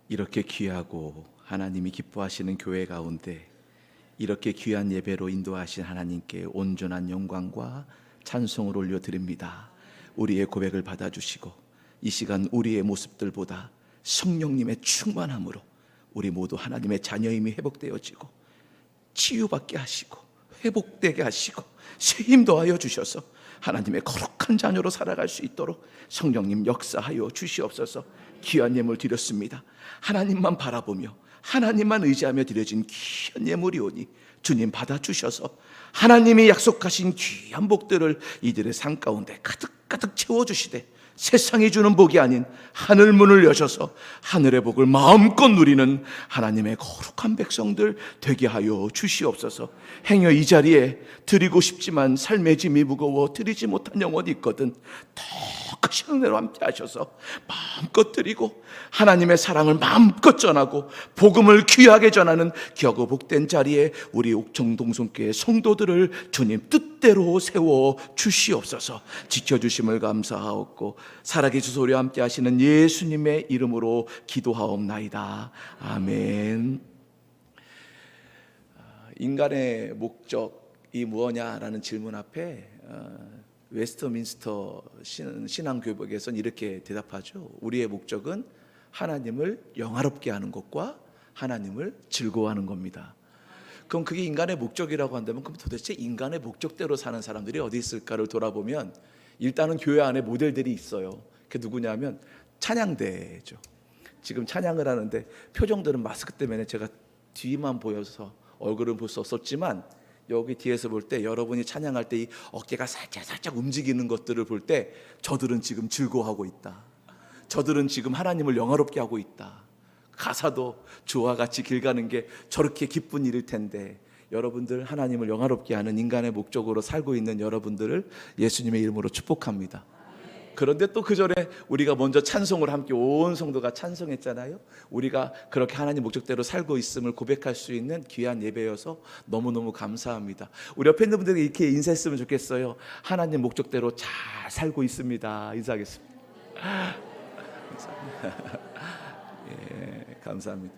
이렇게 귀하고 하나님이 기뻐하시는 교회 가운데 이렇게 귀한 예배로 인도하신 하나님께 온전한 영광과 찬송을 올려드립니다. 우리의 고백을 받아주시고 이 시간 우리의 모습들보다 성령님의 충만함으로 우리 모두 하나님의 자녀임이 회복되어지고 치유받게 하시고 회복되게 하시고 새 힘 더하여 주셔서 하나님의 거룩한 자녀로 살아갈 수 있도록 성령님 역사하여 주시옵소서. 귀한 예물 드렸습니다. 하나님만 바라보며 하나님만 의지하며 드려진 귀한 예물이오니 주님 받아주셔서 하나님이 약속하신 귀한 복들을 이들의 삶 가운데 가득가득 채워주시되 세상이 주는 복이 아닌 하늘 문을 여셔서 하늘의 복을 마음껏 누리는 하나님의 거룩한 백성들 되게 하여 주시옵소서. 행여 이 자리에 드리고 싶지만 삶의 짐이 무거워 드리지 못한 영혼이 있거든 더 크신 은혜로 함께 하셔서 마음껏 드리고 하나님의 사랑을 마음껏 전하고 복음을 귀하게 전하는 겨우 복된 자리에 우리 옥정동성교회 성도들을 주님 뜻대로 세워 주시옵소서. 지켜주심을 감사하옵고 살아계신 소리와 함께 하시는 예수님의 이름으로 기도하옵나이다. 아멘. 인간의 목적이 무엇냐라는 질문 앞에 웨스트민스터 신앙교복에서는 이렇게 대답하죠. 우리의 목적은 하나님을 영화롭게 하는 것과 하나님을 즐거워하는 겁니다. 그럼 그게 인간의 목적이라고 한다면 그럼 도대체 인간의 목적대로 사는 사람들이 어디 있을까를 돌아보면 일단은 교회 안에 모델들이 있어요. 그게 누구냐면 찬양대죠. 지금 찬양을 하는데 표정들은 마스크 때문에 제가 뒤만 보여서 얼굴은 볼 수 없었지만 여기 뒤에서 볼 때 여러분이 찬양할 때 이 어깨가 살짝 움직이는 것들을 볼 때 저들은 지금 즐거워하고 있다. 저들은 지금 하나님을 영화롭게 하고 있다. 가사도 주와 같이 길 가는 게 저렇게 기쁜 일일 텐데 여러분들 하나님을 영화롭게 하는 인간의 목적으로 살고 있는 여러분들을 예수님의 이름으로 축복합니다. 그런데 또 그 전에 우리가 먼저 찬송을 함께 온 성도가 찬송했잖아요. 우리가 그렇게 하나님 목적대로 살고 있음을 고백할 수 있는 귀한 예배여서 너무너무 감사합니다. 우리 옆에 있는 분들에게 이렇게 인사했으면 좋겠어요. 하나님 목적대로 잘 살고 있습니다. 인사하겠습니다. 감사합니다. 예, 감사합니다.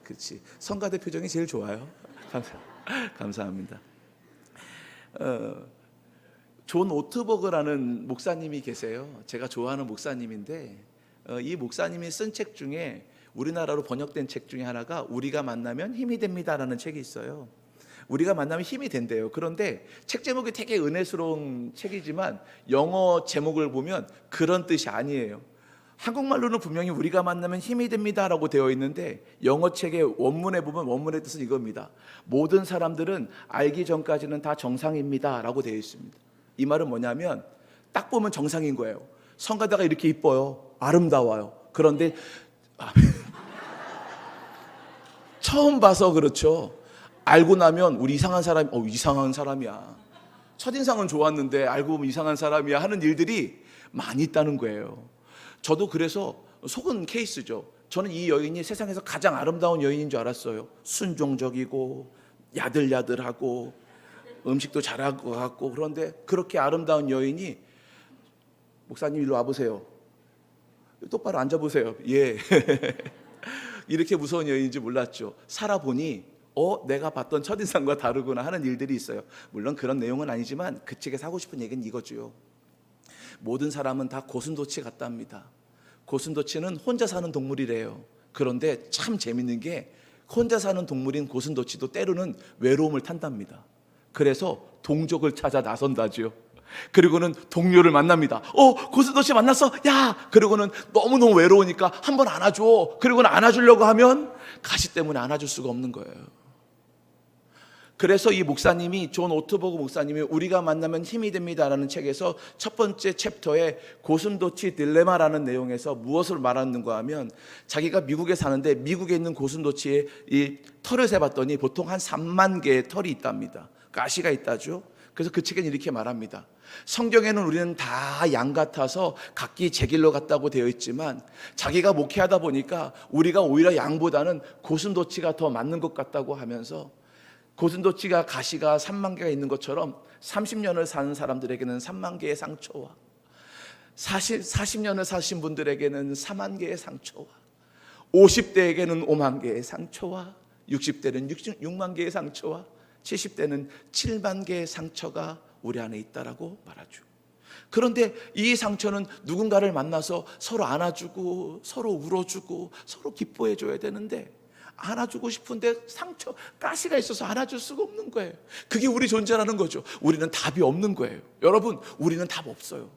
그렇지. 성가대 표정이 제일 좋아요. 감사합니다. 존 오트버그라는 목사님이 계세요. 제가 좋아하는 목사님인데 이 목사님이 쓴 책 중에 우리나라로 번역된 책 중에 하나가 우리가 만나면 힘이 됩니다라는 책이 있어요. 우리가 만나면 힘이 된대요. 그런데 책 제목이 되게 은혜스러운 책이지만 영어 제목을 보면 그런 뜻이 아니에요. 한국말로는 분명히 우리가 만나면 힘이 됩니다라고 되어 있는데 영어 책의 원문에 보면 원문의 뜻은 이겁니다. 모든 사람들은 알기 전까지는 다 정상입니다라고 되어 있습니다. 이 말은 뭐냐면 딱 보면 정상인 거예요. 성가대가 이렇게 이뻐요. 아름다워요. 그런데 처음 봐서 그렇죠. 알고 나면 우리 이상한 사람, 이상한 사람이야. 첫인상은 좋았는데 알고 보면 이상한 사람이야 하는 일들이 많이 있다는 거예요. 저도 그래서 속은 케이스죠. 저는 이 여인이 세상에서 가장 아름다운 여인인 줄 알았어요. 순종적이고 야들야들하고 음식도 잘할 것 같고. 그런데 그렇게 아름다운 여인이 목사님 일로 와보세요. 똑바로 앉아보세요. 예. 이렇게 무서운 여인인지 몰랐죠. 살아보니 내가 봤던 첫인상과 다르구나 하는 일들이 있어요. 물론 그런 내용은 아니지만 그 책에서 하고 싶은 얘기는 이거죠. 모든 사람은 다 고슴도치 같답니다. 고슴도치는 혼자 사는 동물이래요. 그런데 참 재밌는 게 혼자 사는 동물인 고슴도치도 때로는 외로움을 탄답니다. 그래서 동족을 찾아 나선다죠. 그리고는 동료를 만납니다. 고슴도치 만났어? 야! 그리고는 너무너무 외로우니까 한번 안아줘. 그리고는 안아주려고 하면 가시 때문에 안아줄 수가 없는 거예요. 그래서 이 목사님이 존 오트버그 목사님이 우리가 만나면 힘이 됩니다라는 책에서 첫 번째 챕터에 고슴도치 딜레마라는 내용에서 무엇을 말하는가 하면 자기가 미국에 사는데 미국에 있는 고슴도치의 이 털을 세봤더니 보통 한 3만 개의 털이 있답니다. 가시가 있다죠. 그래서 그 책에는 이렇게 말합니다. 성경에는 우리는 다 양 같아서 각기 제 길로 갔다고 되어 있지만 자기가 목회하다 보니까 우리가 오히려 양보다는 고슴도치가 더 맞는 것 같다고 하면서 고슴도치가 가시가 3만 개가 있는 것처럼 30년을 사는 사람들에게는 3만 개의 상처와 40년을 사신 분들에게는 4만 개의 상처와 50대에게는 5만 개의 상처와 60대는 6만 개의 상처와 70대는 7만 개의 상처가 우리 안에 있다라고 말하죠. 그런데 이 상처는 누군가를 만나서 서로 안아주고 서로 울어주고 서로 기뻐해줘야 되는데, 안아주고 싶은데 상처, 가시가 있어서 안아줄 수가 없는 거예요. 그게 우리 존재라는 거죠. 우리는 답이 없는 거예요. 여러분, 우리는 답 없어요.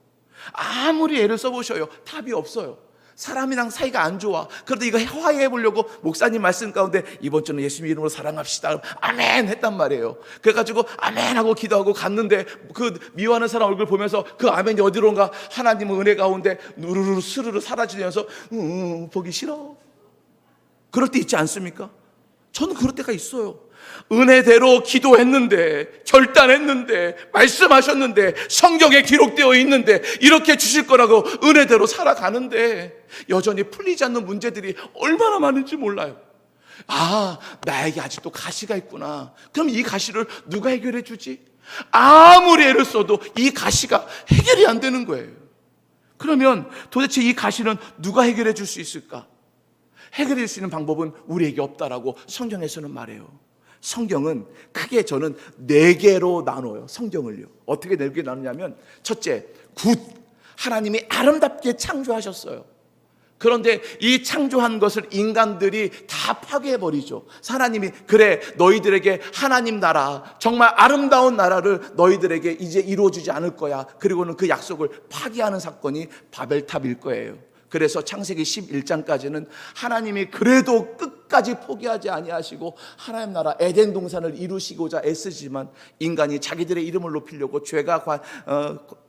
아무리 애를 써보셔요, 답이 없어요. 사람이랑 사이가 안 좋아. 그런데 이거 화해해 보려고 목사님 말씀 가운데 이번 주는 예수님 이름으로 사랑합시다, 아멘 했단 말이에요. 그래가지고 아멘 하고 기도하고 갔는데 그 미워하는 사람 얼굴 보면서 그 아멘이 어디로 온가, 하나님은 은혜 가운데 누르르 스르르 사라지면서 보기 싫어. 그럴 때 있지 않습니까? 저는 그럴 때가 있어요. 은혜대로 기도했는데, 결단했는데, 말씀하셨는데, 성경에 기록되어 있는데 이렇게 주실 거라고 은혜대로 살아가는데 여전히 풀리지 않는 문제들이 얼마나 많은지 몰라요. 아, 나에게 아직도 가시가 있구나. 그럼 이 가시를 누가 해결해 주지? 아무리 애를 써도 이 가시가 해결이 안 되는 거예요. 그러면 도대체 이 가시는 누가 해결해 줄 수 있을까? 해결해 줄 수 있는 방법은 우리에게 없다라고 성경에서는 말해요. 성경은 크게 저는 4개로 나눠요. 성경을요. 어떻게 4개 나누냐면, 첫째, 굿. 하나님이 아름답게 창조하셨어요. 그런데 이 창조한 것을 인간들이 다 파괴해버리죠. 하나님이 그래, 너희들에게 하나님 나라, 정말 아름다운 나라를 너희들에게 이제 이루어주지 않을 거야. 그리고는 그 약속을 파괴하는 사건이 바벨탑일 거예요. 그래서 창세기 11장까지는 하나님이 그래도 끝까지 포기하지 아니하시고 하나님 나라 에덴 동산을 이루시고자 애쓰지만 인간이 자기들의 이름을 높이려고 죄가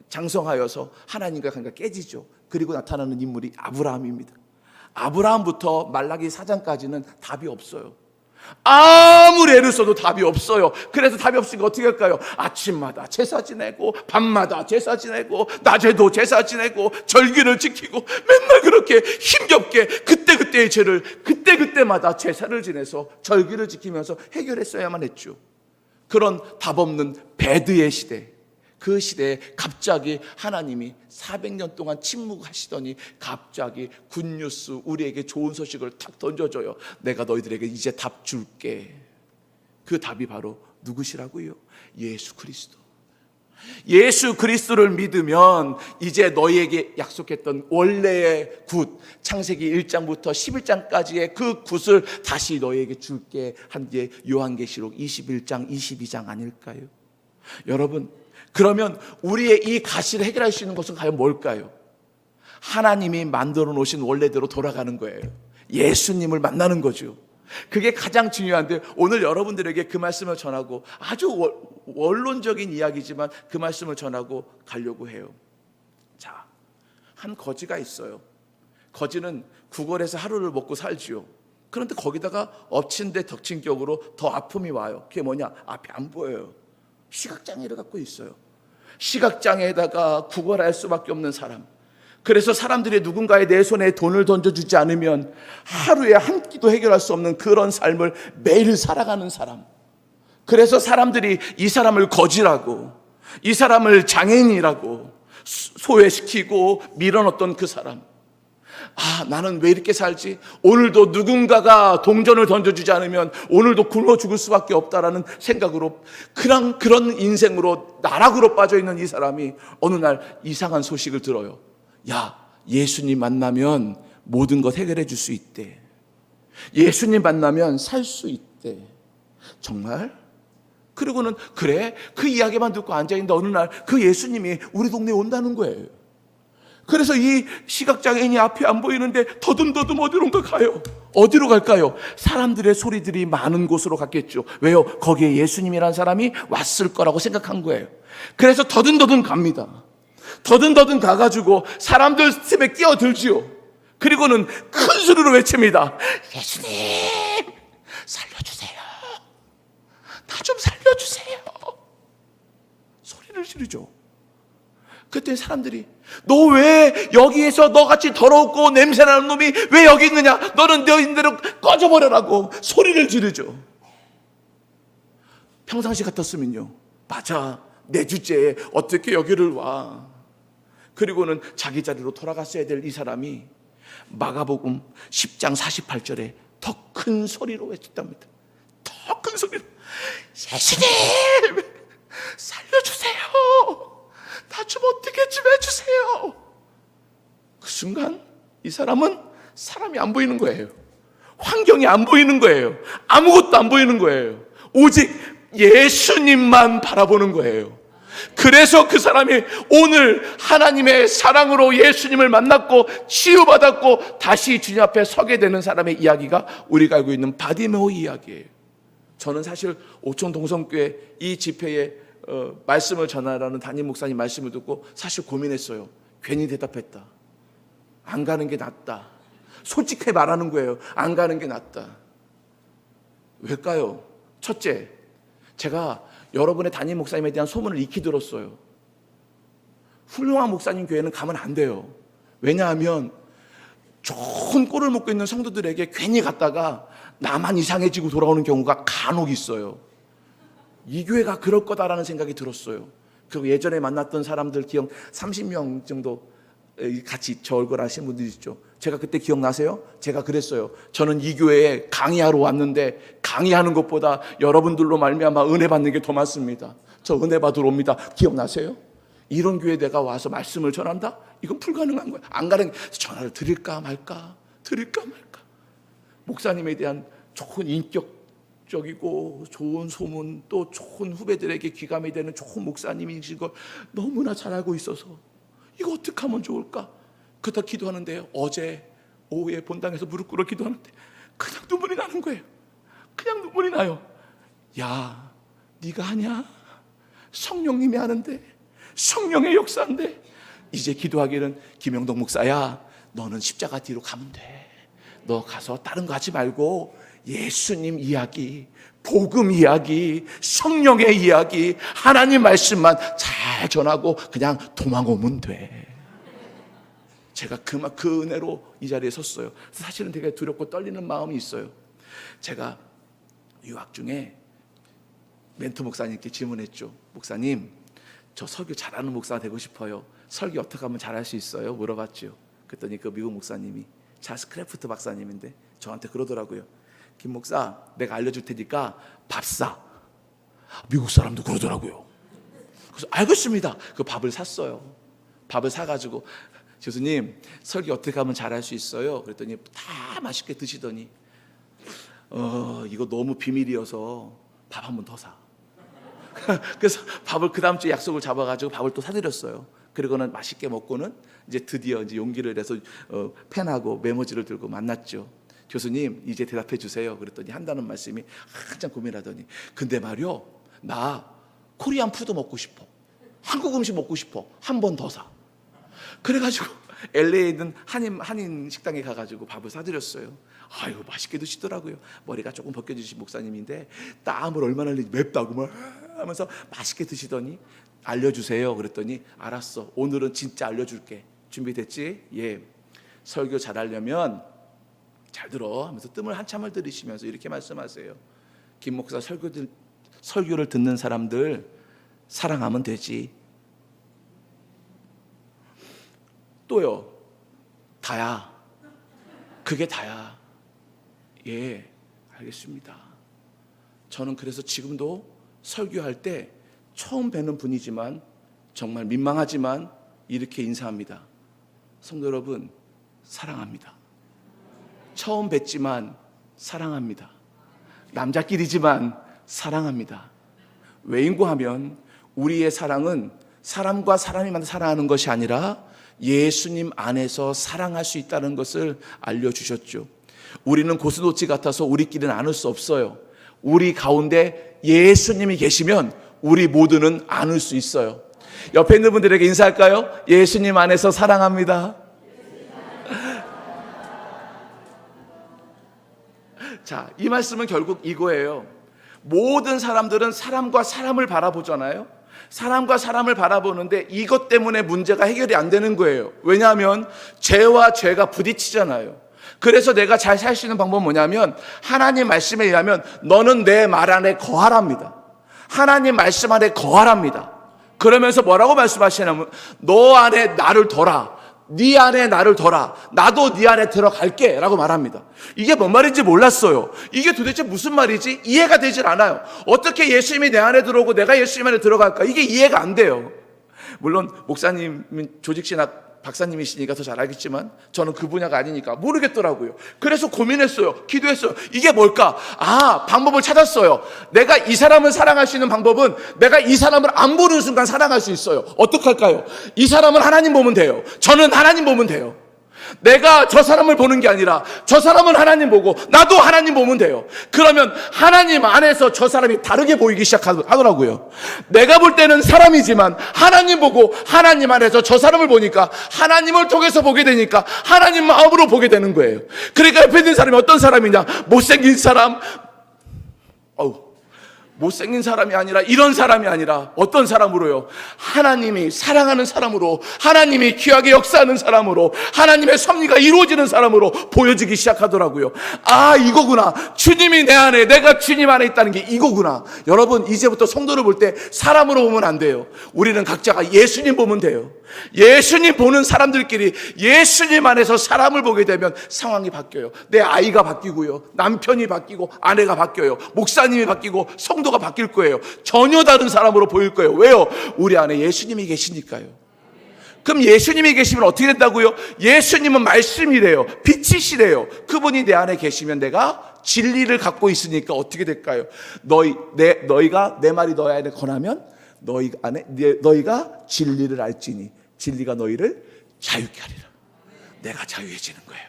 장성하여서 하나님과 관계가 깨지죠. 그리고 나타나는 인물이 아브라함입니다. 아브라함부터 말라기 4장까지는 답이 없어요. 아무리 애를 써도 답이 없어요. 그래서 답이 없으니까 어떻게 할까요? 아침마다 제사 지내고 밤마다 제사 지내고 낮에도 제사 지내고 절기를 지키고 맨날 그렇게 힘겹게 그때그때의 죄를 그때그때마다 제사를 지내서 절기를 지키면서 해결했어야만 했죠. 그런 답 없는 배드의 시대, 그 시대에 갑자기 하나님이 400년 동안 침묵하시더니 갑자기 굿뉴스, 우리에게 좋은 소식을 탁 던져줘요. 내가 너희들에게 이제 답 줄게. 그 답이 바로 누구시라고요? 예수 그리스도. 예수 그리스도를 믿으면 이제 너희에게 약속했던 원래의 굿, 창세기 1장부터 11장까지의 그 굿을 다시 너희에게 줄게 한 게 요한계시록 21장 22장 아닐까요? 여러분, 그러면 우리의 이 가시를 해결할 수 있는 것은 과연 뭘까요? 하나님이 만들어 놓으신 원래대로 돌아가는 거예요. 예수님을 만나는 거죠. 그게 가장 중요한데, 오늘 여러분들에게 그 말씀을 전하고, 아주 원론적인 이야기지만 그 말씀을 전하고 가려고 해요. 자, 한 거지가 있어요. 거지는 구걸에서 하루를 먹고 살지요. 그런데 거기다가 엎친 데 덮친 격으로 더 아픔이 와요. 그게 뭐냐? 앞이 안 보여요. 시각장애를 갖고 있어요. 시각장애에다가 구걸할 수밖에 없는 사람. 그래서 사람들이 누군가의 내 손에 돈을 던져주지 않으면 하루에 한 끼도 해결할 수 없는 그런 삶을 매일 살아가는 사람. 그래서 사람들이 이 사람을 거지라고, 이 사람을 장애인이라고 소외시키고 밀어넣었던 그 사람. 아, 나는 왜 이렇게 살지? 오늘도 누군가가 동전을 던져주지 않으면 오늘도 굶어 죽을 수밖에 없다라는 생각으로 그런 인생으로 나락으로 빠져있는 이 사람이 어느 날 이상한 소식을 들어요. 야, 예수님 만나면 모든 것 해결해 줄 수 있대. 예수님 만나면 살 수 있대. 정말? 그리고는 그래, 그 이야기만 듣고 앉아있는데 어느 날 그 예수님이 우리 동네에 온다는 거예요. 그래서 이 시각장애인이 앞이 안 보이는데 더듬더듬 어디론가 가요. 어디로 갈까요? 사람들의 소리들이 많은 곳으로 갔겠죠. 왜요? 거기에 예수님이라는 사람이 왔을 거라고 생각한 거예요. 그래서 더듬더듬 갑니다. 더듬더듬 가가지고 사람들 틈에 끼어들지요. 그리고는 큰 소리로 외칩니다. 예수님, 살려주세요. 나 좀 살려주세요. 소리를 지르죠. 그때 사람들이, 너 왜 여기에서 너같이 더럽고 냄새나는 놈이 왜 여기 있느냐? 너는 너 있는 대로 꺼져버려라고 소리를 지르죠. 평상시 같았으면요, 맞아, 내 주제에 어떻게 여기를 와. 그리고는 자기 자리로 돌아갔어야 될 이 사람이 마가복음 10장 48절에 더 큰 소리로 외쳤답니다. 더 큰 소리로, 예수님 살려주세요. 나 좀 어떻게 좀 해주세요. 그 순간 이 사람은 사람이 안 보이는 거예요. 환경이 안 보이는 거예요. 아무것도 안 보이는 거예요. 오직 예수님만 바라보는 거예요. 그래서 그 사람이 오늘 하나님의 사랑으로 예수님을 만났고 치유받았고 다시 주님 앞에 서게 되는 사람의 이야기가 우리가 알고 있는 바디메오 이야기예요. 저는 사실 오촌 동성교회 이 집회에 말씀을 전하라는 담임 목사님 말씀을 듣고 사실 고민했어요. 괜히 대답했다. 안 가는 게 낫다. 솔직하게 말하는 거예요. 안 가는 게 낫다. 왜일까요? 첫째, 제가 여러분의 담임 목사님에 대한 소문을 익히 들었어요. 훌륭한 목사님 교회는 가면 안 돼요. 왜냐하면 좋은 꼴을 먹고 있는 성도들에게 괜히 갔다가 나만 이상해지고 돌아오는 경우가 간혹 있어요. 이 교회가 그럴 거다라는 생각이 들었어요. 그리고 예전에 만났던 사람들 기억 30명 정도 같이 저 얼굴 아시는 분들 있죠. 제가 그때 기억나세요? 제가 그랬어요. 저는 이 교회에 강의하러 왔는데 강의하는 것보다 여러분들로 말미암아 은혜 받는 게 더 많습니다. 저 은혜 받으러 옵니다. 기억나세요? 이런 교회에 내가 와서 말씀을 전한다? 이건 불가능한 거야. 안 가는, 전화를 드릴까 말까 드릴까 말까. 목사님에 대한 좋은 인격적이고 좋은 소문, 또 좋은 후배들에게 귀감이 되는 좋은 목사님이신 걸 너무나 잘 알고 있어서 이거 어떻게 하면 좋을까? 그렇다 기도하는데요. 어제 오후에 본당에서 무릎 꿇어 기도하는데 그냥 눈물이 나는 거예요. 그냥 눈물이 나요. 야, 네가 하냐? 성령님이 하는데, 성령의 역사인데. 이제 기도하기는 김영동 목사야, 너는 십자가 뒤로 가면 돼. 너 가서 다른 거 하지 말고 예수님 이야기, 복음 이야기, 성령의 이야기, 하나님 말씀만 잘 전하고 그냥 도망오면 돼. 제가 그 은혜로 이 자리에 섰어요. 사실은 되게 두렵고 떨리는 마음이 있어요. 제가 유학 중에 멘토 목사님께 질문했죠. 목사님, 저 설교 잘하는 목사가 되고 싶어요. 설교 어떻게 하면 잘할 수 있어요? 물어봤죠. 그랬더니 그 미국 목사님이 찰스 크래프트 박사님인데 저한테 그러더라고요. 김 목사, 내가 알려줄 테니까 밥 사. 미국 사람도 그러더라고요. 그래서 알겠습니다. 그 밥을 샀어요. 밥을 사가지고 교수님, 설교 어떻게 하면 잘할 수 있어요? 그랬더니 다 맛있게 드시더니 이거 너무 비밀이어서 밥 한 번 더 사. 그래서 밥을 그 다음 주에 약속을 잡아가지고 밥을 또 사드렸어요. 그리고는 맛있게 먹고는 이제 드디어 이제 용기를 내서 펜하고 메모지를 들고 만났죠. 교수님, 이제 대답해 주세요. 그랬더니 한다는 말씀이 한참 고민하더니, 근데 말이요, 나 코리안 푸드 먹고 싶어. 한국 음식 먹고 싶어. 한 번 더 사. 그래가지고 LA에 있는 한인 식당에 가가지고 밥을 사드렸어요. 아유, 맛있게 드시더라고요. 머리가 조금 벗겨지신 목사님인데 땀을 얼마나 흘리지, 맵다고 막 하면서 맛있게 드시더니 알려주세요. 그랬더니 알았어, 오늘은 진짜 알려줄게. 준비됐지? 예. 설교 잘하려면 잘 들어 하면서 뜸을 한참을 들이시면서 이렇게 말씀하세요. 김 목사, 설교를 듣는 사람들 사랑하면 되지. 또요, 다야. 그게 다야. 예, 알겠습니다. 저는 그래서 지금도 설교할 때 처음 뵙는 분이지만 정말 민망하지만 이렇게 인사합니다. 성도 여러분, 사랑합니다. 처음 뵙지만 사랑합니다. 남자끼리지만 사랑합니다. 왜인고 하면 우리의 사랑은 사람과 사람이 사랑하는 것이 아니라 예수님 안에서 사랑할 수 있다는 것을 알려주셨죠. 우리는 고스도치 같아서 우리끼리는 나눌 수 없어요. 우리 가운데 예수님이 계시면 우리 모두는 나눌 수 있어요. 옆에 있는 분들에게 인사할까요? 예수님 안에서 사랑합니다. 자, 이 말씀은 결국 이거예요. 모든 사람들은 사람과 사람을 바라보잖아요. 사람과 사람을 바라보는데 이것 때문에 문제가 해결이 안 되는 거예요. 왜냐하면 죄와 죄가 부딪히잖아요. 그래서 내가 잘 살 수 있는 방법은 뭐냐면 하나님 말씀에 의하면 너는 내 말 안에 거하랍니다. 하나님 말씀 안에 거하랍니다. 그러면서 뭐라고 말씀하시냐면 너 안에 나를 둬라. 네 안에 나를 둬라. 나도 네 안에 들어갈게 라고 말합니다. 이게 뭔 말인지 몰랐어요. 이게 도대체 무슨 말이지? 이해가 되질 않아요. 어떻게 예수님이 내 안에 들어오고 내가 예수님 안에 들어갈까? 이게 이해가 안 돼요. 물론 목사님은 조직신학 박사님이시니까 더 잘 알겠지만 저는 그 분야가 아니니까 모르겠더라고요. 그래서 고민했어요. 기도했어요. 이게 뭘까? 방법을 찾았어요. 내가 이 사람을 사랑할 수 있는 방법은 내가 이 사람을 안 보는 순간 사랑할 수 있어요. 어떻게 할까요? 이 사람을 하나님 보면 돼요. 저는 하나님 보면 돼요. 내가 저 사람을 보는 게 아니라 저 사람은 하나님 보고 나도 하나님 보면 돼요. 그러면 하나님 안에서 저 사람이 다르게 보이기 시작하더라고요. 내가 볼 때는 사람이지만 하나님 보고 하나님 안에서 저 사람을 보니까 하나님을 통해서 보게 되니까 하나님 마음으로 보게 되는 거예요. 그러니까 옆에 있는 사람이 어떤 사람이냐? 못생긴 사람, 못생긴 사람이 아니라 이런 사람이 아니라 어떤 사람으로요? 하나님이 사랑하는 사람으로, 하나님이 귀하게 역사하는 사람으로, 하나님의 섭리가 이루어지는 사람으로 보여지기 시작하더라고요. 이거구나. 주님이 내 안에, 내가 주님 안에 있다는 게 이거구나. 여러분, 이제부터 성도를 볼 때 사람으로 보면 안 돼요. 우리는 각자가 예수님 보면 돼요. 예수님 보는 사람들끼리 예수님 안에서 사람을 보게 되면 상황이 바뀌어요. 내 아이가 바뀌고요, 남편이 바뀌고 아내가 바뀌어요, 목사님이 바뀌고 성도가 바뀔 거예요. 전혀 다른 사람으로 보일 거예요. 왜요? 우리 안에 예수님이 계시니까요. 그럼 예수님이 계시면 어떻게 된다고요? 예수님은 말씀이래요. 빛이시래요. 그분이 내 안에 계시면 내가 진리를 갖고 있으니까 어떻게 될까요? 너희가 내 말이 너희 안에 거하면 너희가 진리를 알지니 진리가 너희를 자유케 하리라. 내가 자유해지는 거예요.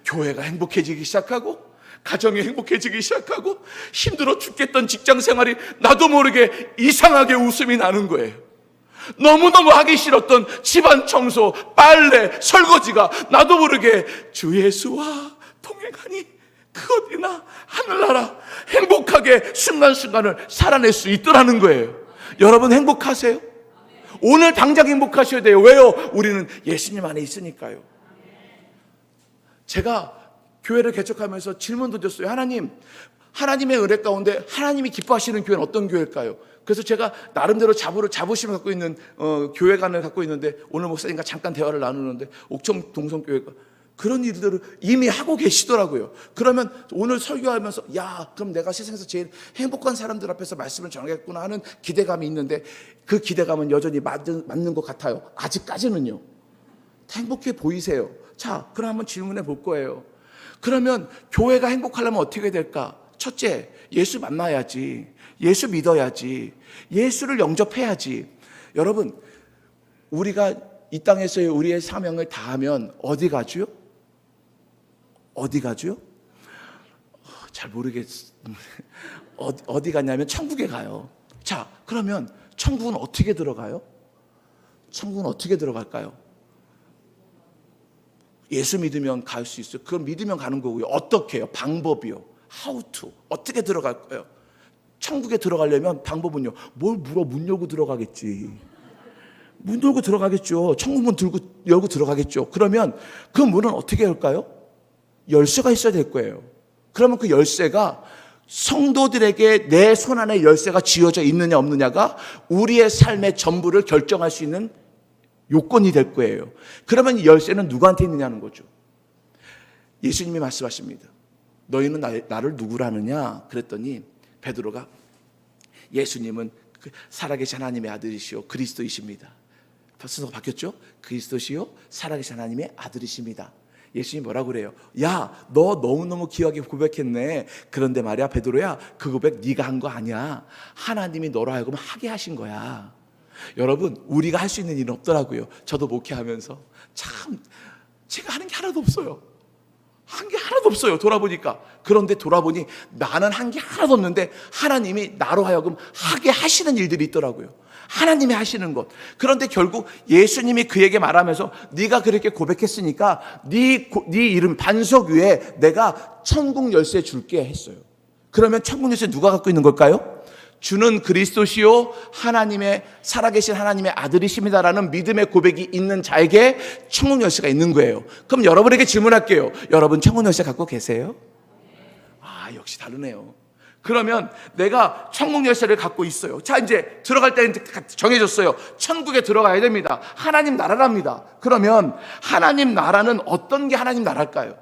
교회가 행복해지기 시작하고, 가정이 행복해지기 시작하고, 힘들어 죽겠던 직장 생활이 나도 모르게 이상하게 웃음이 나는 거예요. 너무너무 하기 싫었던 집안 청소, 빨래, 설거지가 나도 모르게 주 예수와 동행하니 그 어디나 하늘나라 행복하게 순간순간을 살아낼 수 있더라는 거예요. 여러분 행복하세요? 오늘 당장 행복하셔야 돼요. 왜요? 우리는 예수님 안에 있으니까요. 제가 교회를 개척하면서 질문도 드렸어요. 하나님의 은혜 가운데 하나님이 기뻐하시는 교회는 어떤 교회일까요? 그래서 제가 나름대로 자부심을 갖고 있는 교회관을 갖고 있는데, 오늘 목사님과 잠깐 대화를 나누는데 옥천 동성교회가 그런 일들을 이미 하고 계시더라고요. 그러면 오늘 설교하면서 그럼 내가 세상에서 제일 행복한 사람들 앞에서 말씀을 전하겠구나 하는 기대감이 있는데, 그 기대감은 여전히 맞는 것 같아요. 아직까지는요. 행복해 보이세요? 자, 그럼 한번 질문해 볼 거예요. 그러면 교회가 행복하려면 어떻게 될까? 첫째, 예수 만나야지. 예수 믿어야지. 예수를 영접해야지. 여러분, 우리가 이 땅에서의 우리의 사명을 다하면 어디 가죠? 어디 가죠? 잘 모르겠어요. 어디 가냐면 천국에 가요. 자, 그러면 천국은 어떻게 들어가요? 천국은 어떻게 들어갈까요? 예수 믿으면 갈 수 있어요. 그건 믿으면 가는 거고요. 어떻게 해요? 방법이요. How to. 어떻게 들어갈 거예요? 천국에 들어가려면 방법은요. 뭘 물어? 문 열고 들어가겠지. 문 열고 들어가겠죠. 천국문 열고 들어가겠죠. 그러면 그 문은 어떻게 열까요? 열쇠가 있어야 될 거예요. 그러면 그 열쇠가 성도들에게 내 손 안에 열쇠가 쥐어져 있느냐 없느냐가 우리의 삶의 전부를 결정할 수 있는 요건이 될 거예요. 그러면 이 열쇠는 누구한테 있느냐는 거죠. 예수님이 말씀하십니다. 너희는 나를 누구라 하느냐? 그랬더니 베드로가 예수님은 살아계신 하나님의 아들이시오 그리스도이십니다. 순서가 바뀌었죠? 그리스도시요 살아계신 하나님의 아들이십니다. 예수님이 뭐라고 그래요? 야, 너 너무너무 귀하게 고백했네. 그런데 말이야 베드로야, 그 고백 네가 한 거 아니야. 하나님이 너로 하여금 하게 하신 거야. 여러분, 우리가 할 수 있는 일은 없더라고요. 저도 목회하면서 참 제가 하는 게 하나도 없어요. 한 게 하나도 없어요. 돌아보니까. 그런데 돌아보니 나는 한 게 하나도 없는데 하나님이 나로 하여금 하게 하시는 일들이 있더라고요. 하나님이 하시는 것. 그런데 결국 예수님이 그에게 말하면서 네가 그렇게 고백했으니까 네 이름 반석 위에 내가 천국 열쇠 줄게 했어요. 그러면 천국 열쇠 누가 갖고 있는 걸까요? 주는 그리스도시요 하나님의 살아계신 하나님의 아들이십니다라는 믿음의 고백이 있는 자에게 천국 열쇠가 있는 거예요. 그럼 여러분에게 질문할게요. 여러분 천국 열쇠 갖고 계세요? 역시 다르네요. 그러면 내가 천국 열쇠를 갖고 있어요. 자, 이제 들어갈 때 정해졌어요. 천국에 들어가야 됩니다. 하나님 나라랍니다. 그러면 하나님 나라는 어떤 게 하나님 나라일까요?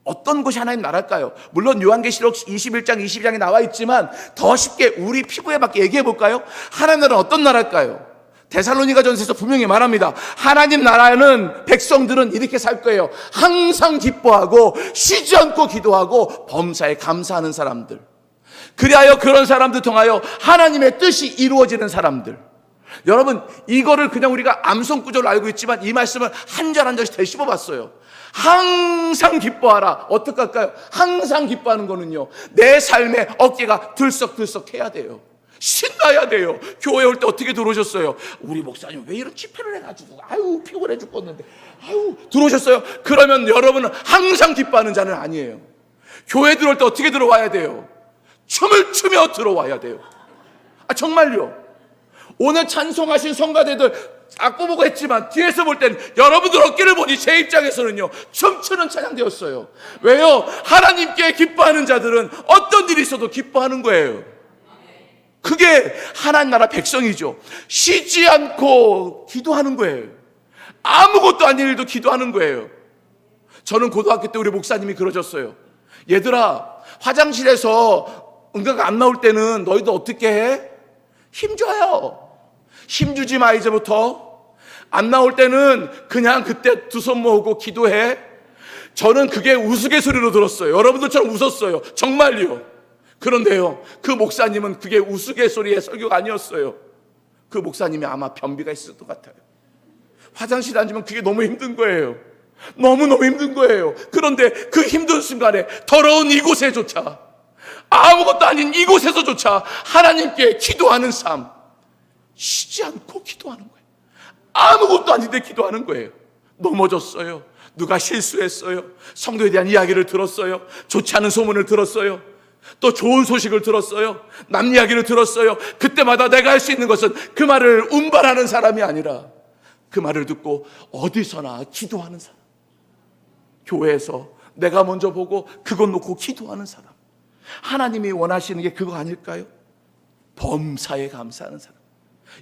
어떤 것이 하나님 나라일까요? 물론 요한계시록 21장 22장에 나와 있지만 더 쉽게 우리 피부에 맞게 얘기해 볼까요? 하나님 나라는 어떤 나라일까요? 데살로니가전서에서 분명히 말합니다. 하나님 나라는 백성들은 이렇게 살 거예요. 항상 기뻐하고 쉬지 않고 기도하고 범사에 감사하는 사람들. 그리하여 그런 사람들 통하여 하나님의 뜻이 이루어지는 사람들. 여러분, 이거를 그냥 우리가 암송구절로 알고 있지만 이 말씀을 한 절 한 절씩 되씹어 봤어요. 항상 기뻐하라. 어떻게 할까요? 항상 기뻐하는 거는요, 내 삶에 어깨가 들썩들썩 해야 돼요. 신나야 돼요. 교회 올 때 어떻게 들어오셨어요? 우리 목사님 왜 이런 집회를 해가지고 아유 피곤해 죽겠는데 아유 들어오셨어요? 그러면 여러분은 항상 기뻐하는 자는 아니에요. 교회 들어올 때 어떻게 들어와야 돼요? 춤을 추며 들어와야 돼요. 정말요. 오늘 찬송하신 성가대들 악보보고 했지만 뒤에서 볼 때는 여러분들 어깨를 보니 제 입장에서는요, 춤추는 찬양되었어요. 왜요? 하나님께 기뻐하는 자들은 어떤 일이 있어도 기뻐하는 거예요. 그게 하나님 나라 백성이죠. 쉬지 않고 기도하는 거예요. 아무것도 아닌 일도 기도하는 거예요. 저는 고등학교 때 우리 목사님이 그러셨어요. 얘들아, 화장실에서 응가가 안 나올 때는 너희도 어떻게 해? 힘줘요. 힘주지 마. 이제부터 안 나올 때는 그냥 그때 두 손 모으고 기도해. 저는 그게 우스갯소리로 들었어요. 여러분들처럼 웃었어요. 정말요. 그런데요, 그 목사님은 그게 우스갯소리의 설교가 아니었어요. 그 목사님이 아마 변비가 있을 것 같아요. 화장실 앉으면 그게 너무 힘든 거예요. 너무너무 힘든 거예요. 그런데 그 힘든 순간에 더러운 이곳에조차, 아무것도 아닌 이곳에서조차 하나님께 기도하는 삶, 쉬지 않고 기도하는 거예요. 아무것도 아닌데 기도하는 거예요. 넘어졌어요. 누가 실수했어요. 성도에 대한 이야기를 들었어요. 좋지 않은 소문을 들었어요. 또 좋은 소식을 들었어요. 남 이야기를 들었어요. 그때마다 내가 할 수 있는 것은 그 말을 운반하는 사람이 아니라 그 말을 듣고 어디서나 기도하는 사람. 교회에서 내가 먼저 보고 그것 놓고 기도하는 사람. 하나님이 원하시는 게 그거 아닐까요? 범사에 감사하는 사람.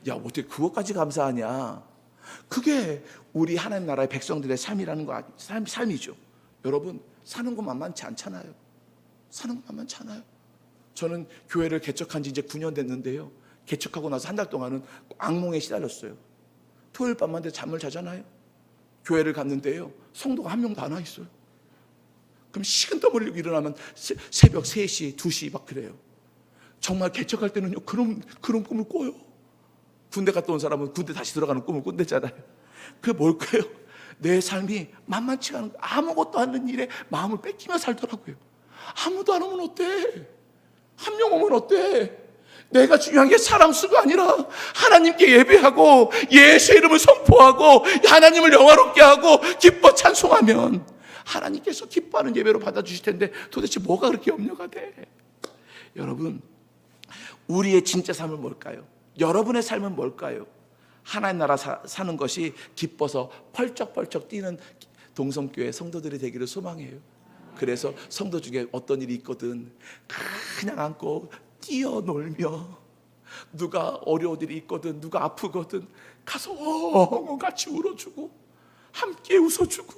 야, 어떻게 그것까지 감사하냐? 그게 우리 하나님 나라의 백성들의 삶이라는 거 삶이죠. 여러분, 사는 거 만만치 않잖아요. 사는 거 만만치 않아요. 저는 교회를 개척한 지 이제 9년 됐는데요, 개척하고 나서 한 달 동안은 악몽에 시달렸어요. 토요일 밤만 돼 잠을 자잖아요. 교회를 갔는데요, 성도가 한 명도 안 와 있어요. 그럼 식은땀 흘리고 일어나면 새벽 3시, 2시 막 그래요. 정말 개척할 때는요, 그런 꿈을 꿔요. 군대 갔다 온 사람은 군대 다시 들어가는 꿈을 꾼댔잖아요. 그게 뭘까요? 내 삶이 만만치가 않은, 아무것도 않는 일에 마음을 뺏기며 살더라고요. 아무도 안 오면 어때? 한 명 오면 어때? 내가 중요한 게 사랑수가 아니라 하나님께 예배하고 예수의 이름을 선포하고 하나님을 영화롭게 하고 기뻐 찬송하면 하나님께서 기뻐하는 예배로 받아주실 텐데 도대체 뭐가 그렇게 염려가 돼? 여러분, 우리의 진짜 삶은 뭘까요? 여러분의 삶은 뭘까요? 하나님 나라 사는 것이 기뻐서 펄쩍펄쩍 뛰는 동성교회 성도들이 되기를 소망해요. 그래서 성도 중에 어떤 일이 있거든 그냥 안고 뛰어놀며, 누가 어려운 일이 있거든, 누가 아프거든 가서 같이 울어주고 함께 웃어주고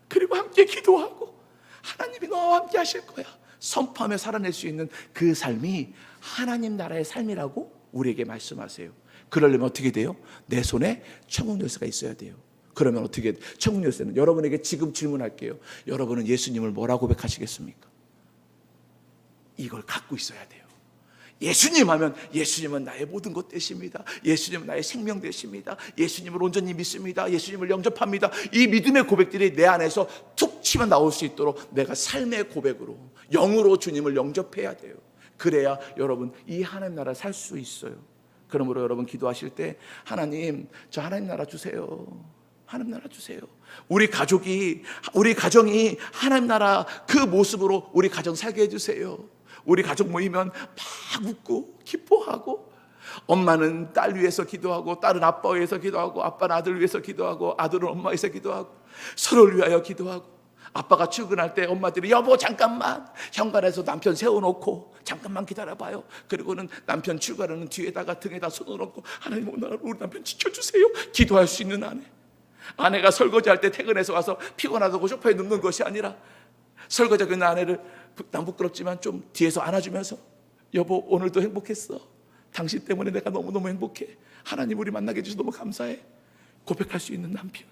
그리고 함께 기도하고 하나님이 너와 함께 하실 거야 선포하며 살아낼 수 있는 그 삶이 하나님 나라의 삶이라고 우리에게 말씀하세요. 그러려면 어떻게 돼요? 내 손에 천국 열쇠가 있어야 돼요. 그러면 어떻게, 천국 열쇠는 여러분에게 지금 질문할게요. 여러분은 예수님을 뭐라고 고백하시겠습니까? 이걸 갖고 있어야 돼요. 예수님 하면 예수님은 나의 모든 것 되십니다. 예수님은 나의 생명 되십니다. 예수님을 온전히 믿습니다. 예수님을 영접합니다. 이 믿음의 고백들이 내 안에서 툭 치면 나올 수 있도록 내가 삶의 고백으로 영으로 주님을 영접해야 돼요. 그래야 여러분 이 하나님 나라 살 수 있어요. 그러므로 여러분 기도하실 때 하나님, 저 하나님 나라 주세요. 하나님 나라 주세요. 우리 가정이 하나님 나라 그 모습으로 우리 가정 살게 해주세요. 우리 가족 모이면 막 웃고 기뻐하고, 엄마는 딸 위해서 기도하고, 딸은 아빠 위해서 기도하고, 아빠는 아들 위해서 기도하고, 아들은 엄마 위해서 기도하고, 서로를 위하여 기도하고, 아빠가 출근할 때 엄마들이 여보 잠깐만 현관에서 남편 세워놓고 잠깐만 기다려봐요. 그리고는 남편 출근하는 뒤에다가 등에다 손을 얹고 하나님 오늘 우리 남편 지켜주세요. 기도할 수 있는 아내. 아내가 설거지할 때 퇴근해서 와서 피곤하다고 소파에 눕는 것이 아니라 설거지하고 있는 아내를 난 부끄럽지만 좀 뒤에서 안아주면서 여보 오늘도 행복했어. 당신 때문에 내가 너무너무 행복해. 하나님 우리 만나게 해주셔서 너무 감사해. 고백할 수 있는 남편.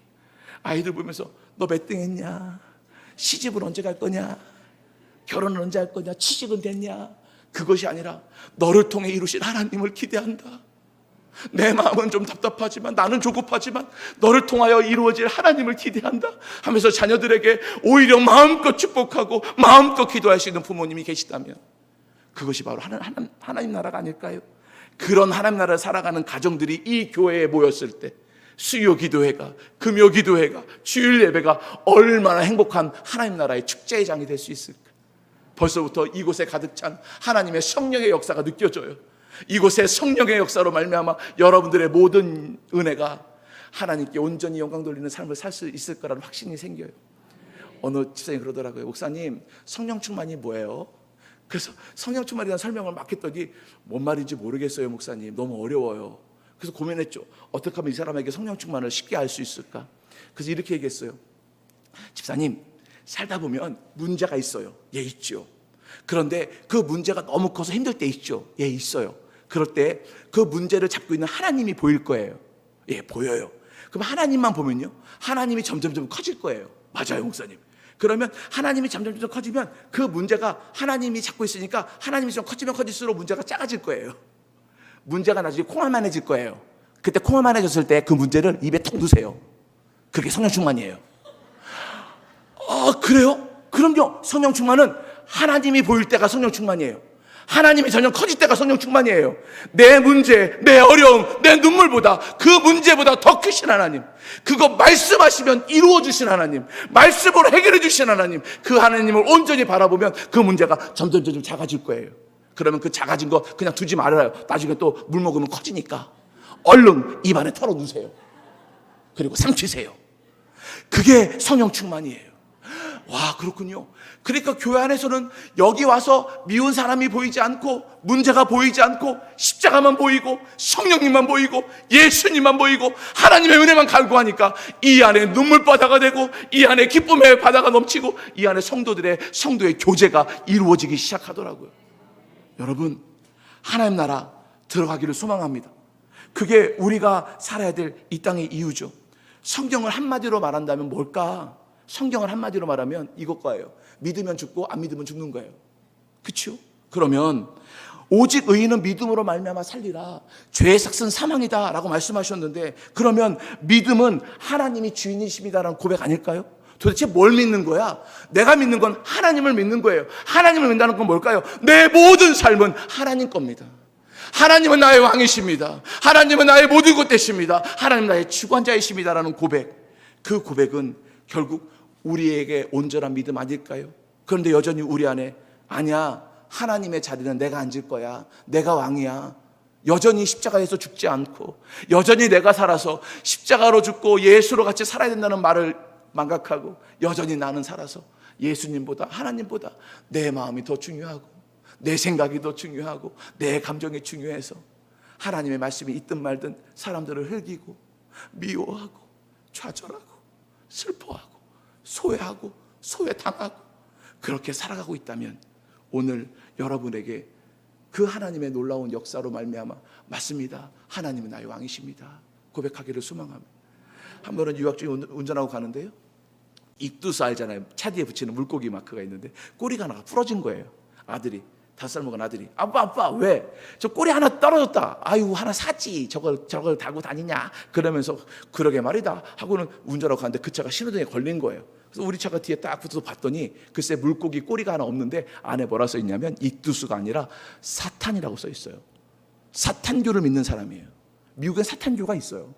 아이들 보면서 너 몇 등 했냐? 시집은 언제 갈 거냐? 결혼은 언제 할 거냐? 취직은 됐냐? 그것이 아니라 너를 통해 이루신 하나님을 기대한다. 내 마음은 좀 답답하지만 나는 조급하지만 너를 통하여 이루어질 하나님을 기대한다 하면서 자녀들에게 오히려 마음껏 축복하고 마음껏 기도할 수 있는 부모님이 계시다면 그것이 바로 하나님 나라가 아닐까요? 그런 하나님 나라를 살아가는 가정들이 이 교회에 모였을 때 수요 기도회가, 금요 기도회가, 주일 예배가 얼마나 행복한 하나님 나라의 축제의 장이 될 수 있을까? 벌써부터 이곳에 가득 찬 하나님의 성령의 역사가 느껴져요. 이곳에 성령의 역사로 말미암아 여러분들의 모든 은혜가 하나님께 온전히 영광 돌리는 삶을 살 수 있을 거라는 확신이 생겨요. 어느 집사님이 그러더라고요. 목사님, 성령 충만이 뭐예요? 그래서 성령 충만이라는 설명을 막 했더니 뭔 말인지 모르겠어요, 목사님. 너무 어려워요. 그래서 고민했죠. 어떻게 하면 이 사람에게 성령 충만을 쉽게 알 수 있을까? 그래서 이렇게 얘기했어요. 집사님, 살다 보면 문제가 있어요. 예, 있죠. 그런데 그 문제가 너무 커서 힘들 때 있죠. 예, 있어요. 그럴 때 그 문제를 잡고 있는 하나님이 보일 거예요. 예, 보여요. 그럼 하나님만 보면요, 하나님이 점점점 커질 거예요. 맞아요, 목사님. 그러면 하나님이 점점점 커지면 그 문제가 하나님이 잡고 있으니까 하나님이 좀 커지면 커질수록 문제가 작아질 거예요. 문제가 나중에 콩알만해질 거예요. 그때 콩알만해졌을 때 그 문제를 입에 톡 넣으세요. 그게 성령 충만이에요. 그래요? 그럼요. 성령 충만은 하나님이 보일 때가 성령 충만이에요. 하나님이 전혀 커질 때가 성령 충만이에요. 내 문제, 내 어려움, 내 눈물보다 그 문제보다 더 크신 하나님, 그거 말씀하시면 이루어 주신 하나님, 말씀으로 해결해 주신 하나님, 그 하나님을 온전히 바라보면 그 문제가 점점 작아질 거예요. 그러면 그 작아진 거 그냥 두지 말아요. 나중에 또 물 먹으면 커지니까 얼른 입안에 털어 놓으세요. 그리고 삼키세요. 그게 성령 충만이에요. 와, 그렇군요. 그러니까 교회 안에서는 여기 와서 미운 사람이 보이지 않고 문제가 보이지 않고 십자가만 보이고 성령님만 보이고 예수님만 보이고 하나님의 은혜만 갈구하니까 이 안에 눈물바다가 되고 이 안에 기쁨의 바다가 넘치고 이 안에 성도의 교제가 이루어지기 시작하더라고요. 여러분, 하나님 나라 들어가기를 소망합니다. 그게 우리가 살아야 될 이 땅의 이유죠. 성경을 한마디로 말한다면 뭘까? 성경을 한마디로 말하면 이것과예요. 믿으면 죽고 안 믿으면 죽는 거예요. 그렇죠? 그러면 오직 의인은 믿음으로 말미암아 살리라. 죄의 삭은 사망이다 라고 말씀하셨는데, 그러면 믿음은 하나님이 주인이십니다라는 고백 아닐까요? 도대체 뭘 믿는 거야? 내가 믿는 건 하나님을 믿는 거예요. 하나님을 믿는다는 건 뭘까요? 내 모든 삶은 하나님 겁니다. 하나님은 나의 왕이십니다. 하나님은 나의 모든 것 되십니다. 하나님 나의 주관자이십니다라는 고백. 그 고백은 결국 우리에게 온전한 믿음 아닐까요? 그런데 여전히 우리 안에 아니야, 하나님의 자리는 내가 앉을 거야, 내가 왕이야, 여전히 십자가에서 죽지 않고 여전히 내가 살아서 십자가로 죽고 예수로 같이 살아야 된다는 말을 망각하고 여전히 나는 살아서 예수님보다 하나님보다 내 마음이 더 중요하고 내 생각이 더 중요하고 내 감정이 중요해서 하나님의 말씀이 있든 말든 사람들을 흘기고 미워하고 좌절하고 슬퍼하고 소외하고 소외당하고 그렇게 살아가고 있다면 오늘 여러분에게 그 하나님의 놀라운 역사로 말미암아 맞습니다, 하나님은 나의 왕이십니다 고백하기를 소망합니다. 한 번은 유학 중에 운전하고 가는데요, 익두스 알잖아요. 차 뒤에 붙이는 물고기 마크가 있는데 꼬리가 하나가 부러진 거예요. 아들이, 5살 먹은 아들이, 아빠 왜? 저 꼬리 하나 떨어졌다. 아유, 하나 샀지. 저걸 달고 다니냐? 그러면서 그러게 말이다 하고는 운전하고 가는데 그 차가 신호등에 걸린 거예요. 그래서 우리 차가 뒤에 딱 붙어서 봤더니 글쎄 물고기 꼬리가 하나 없는데 안에 뭐라 써 있냐면 익두스가 아니라 사탄이라고 써 있어요. 사탄교를 믿는 사람이에요. 미국엔 사탄교가 있어요.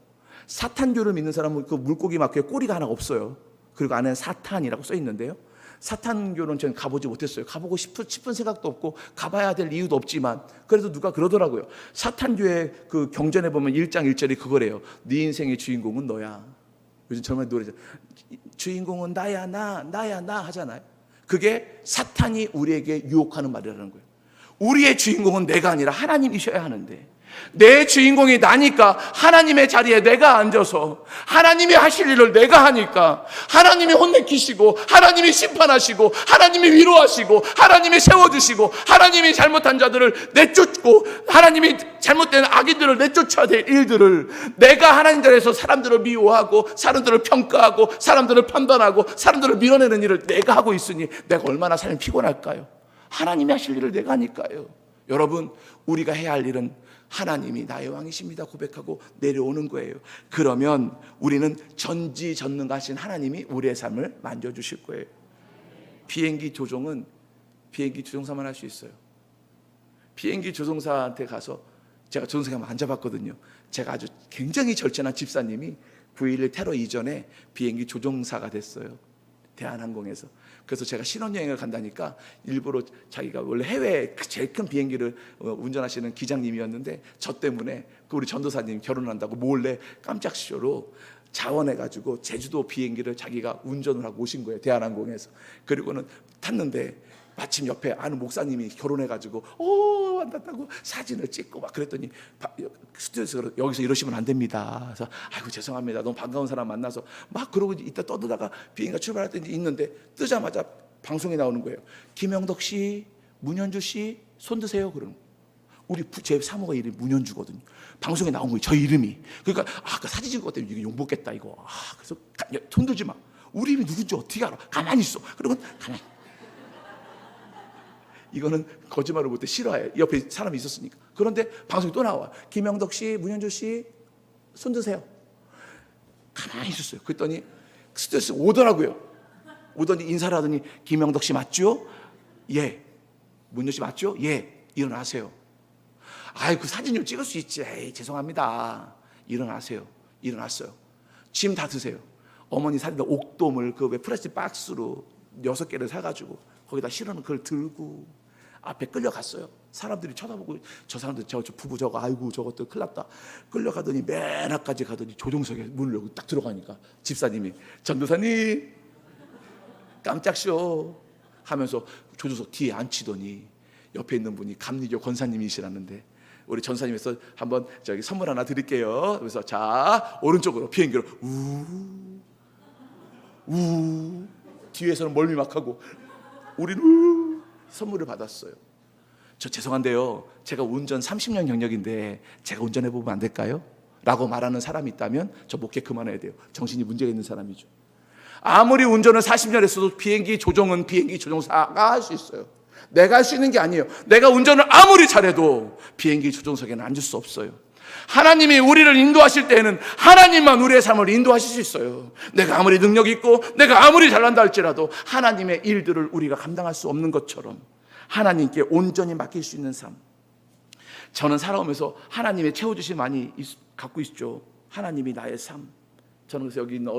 사탄교를 믿는 사람은 그 물고기 마크에 꼬리가 하나 없어요. 그리고 안에 사탄이라고 써 있는데요, 사탄교는 저는 가보지 못했어요. 가보고 싶은 생각도 없고 가봐야 될 이유도 없지만 그래도 누가 그러더라고요. 사탄교의 그 경전에 보면 1장 1절이 그거래요. 네 인생의 주인공은 너야. 요즘 젊은 노래 주인공은 나야 나 하잖아요. 그게 사탄이 우리에게 유혹하는 말이라는 거예요. 우리의 주인공은 내가 아니라 하나님이셔야 하는데, 내 주인공이 나니까 하나님의 자리에 내가 앉아서 하나님이 하실 일을 내가 하니까 하나님이 혼내키시고 하나님이 심판하시고 하나님이 위로하시고 하나님이 세워주시고 하나님이 잘못한 자들을 내쫓고 하나님이 잘못된 악인들을 내쫓아야 될 일들을 내가 하나님 자리에서 사람들을 미워하고 사람들을 평가하고 사람들을 판단하고 사람들을 밀어내는 일을 내가 하고 있으니 내가 얼마나 삶이 피곤할까요? 하나님이 하실 일을 내가 하니까요. 여러분, 우리가 해야 할 일은 하나님이 나의 왕이십니다 고백하고 내려오는 거예요. 그러면 우리는 전지전능하신 하나님이 우리의 삶을 만져주실 거예요. 비행기 조종은 비행기 조종사만 할 수 있어요. 비행기 조종사한테 가서 제가 조종사가 한번 앉아봤거든요. 제가 아주 굉장히 절친한 집사님이 9.11 테러 이전에 비행기 조종사가 됐어요, 대한항공에서. 그래서 제가 신혼여행을 간다니까 일부러 자기가 원래 해외 제일 큰 비행기를 운전하시는 기장님이었는데 저 때문에 그 우리 전도사님 결혼한다고 몰래 깜짝 쇼로 자원해가지고 제주도 비행기를 자기가 운전을 하고 오신 거예요, 대한항공에서. 그리고는 탔는데 마침 옆에 아는 목사님이 결혼해가지고 왔다고 사진을 찍고 막 그랬더니 스튜디오에서 여기서 이러시면 안 됩니다. 그래서 아이고 죄송합니다. 너무 반가운 사람 만나서 막 그러고 이따 떠들다가 비행기가 출발할 때 있는데 뜨자마자 방송에 나오는 거예요. 김영덕 씨, 문현주 씨 손 드세요. 그러는 우리 제 사모가 이름이 문현주거든요. 방송에 나온 거예요, 저 이름이. 그러니까 그 사진 찍은 것 때문에 이거 욕먹겠다 이거. 그래서 손 들지 마. 우리 이름이 누군지 어떻게 알아? 가만히 있어. 그러면 가만히. 이거는 거짓말을 못해 싫어해. 옆에 사람이 있었으니까. 그런데 방송이 또 나와. 김영덕 씨, 문현주 씨 손 드세요. 가만히 있었어요. 그랬더니 스트레스 오더라고요. 오더니 인사를 하더니 김영덕 씨 맞죠? 예. 문현주 씨 맞죠? 예. 일어나세요. 아이 그 사진 좀 찍을 수 있지. 에이, 죄송합니다. 일어나세요. 일어났어요. 짐 다 드세요. 어머니 사진다 옥돔을 그 왜 플라스틱 박스로 6개를 사가지고 거기다 실어놓은 그걸 들고 앞에 끌려갔어요. 사람들이 쳐다보고 저 사람들 저 부부 저거 아이고 저것도 큰일 났다. 끌려가더니 맨 앞까지 가더니 조종석에 문을 열고 딱 들어가니까 집사님이 전도사님 깜짝 쇼 하면서 조종석 뒤에 앉히더니 옆에 있는 분이 감리교 권사님이시라는데 우리 전사님에서 한번 저기 선물 하나 드릴게요. 그래서 자 오른쪽으로 비행기로 우 뒤에서는 멀미막하고 우리는 선물을 받았어요. 저 죄송한데요, 제가 운전 30년 경력인데 제가 운전해보면 안 될까요? 라고 말하는 사람이 있다면 저 목회 그만해야 돼요. 정신이 문제가 있는 사람이죠. 아무리 운전을 40년 했어도 비행기 조종은 비행기 조종사가 할 수 있어요. 내가 할 수 있는 게 아니에요. 내가 운전을 아무리 잘해도 비행기 조종석에는 앉을 수 없어요. 하나님이 우리를 인도하실 때에는 하나님만 우리의 삶을 인도하실 수 있어요. 내가 아무리 능력 있고 내가 아무리 잘난다 할지라도 하나님의 일들을 우리가 감당할 수 없는 것처럼 하나님께 온전히 맡길 수 있는 삶. 저는 살아오면서 하나님의 채워주심 많이 갖고 있죠. 하나님이 나의 삶. 저는 그래서 여기 있는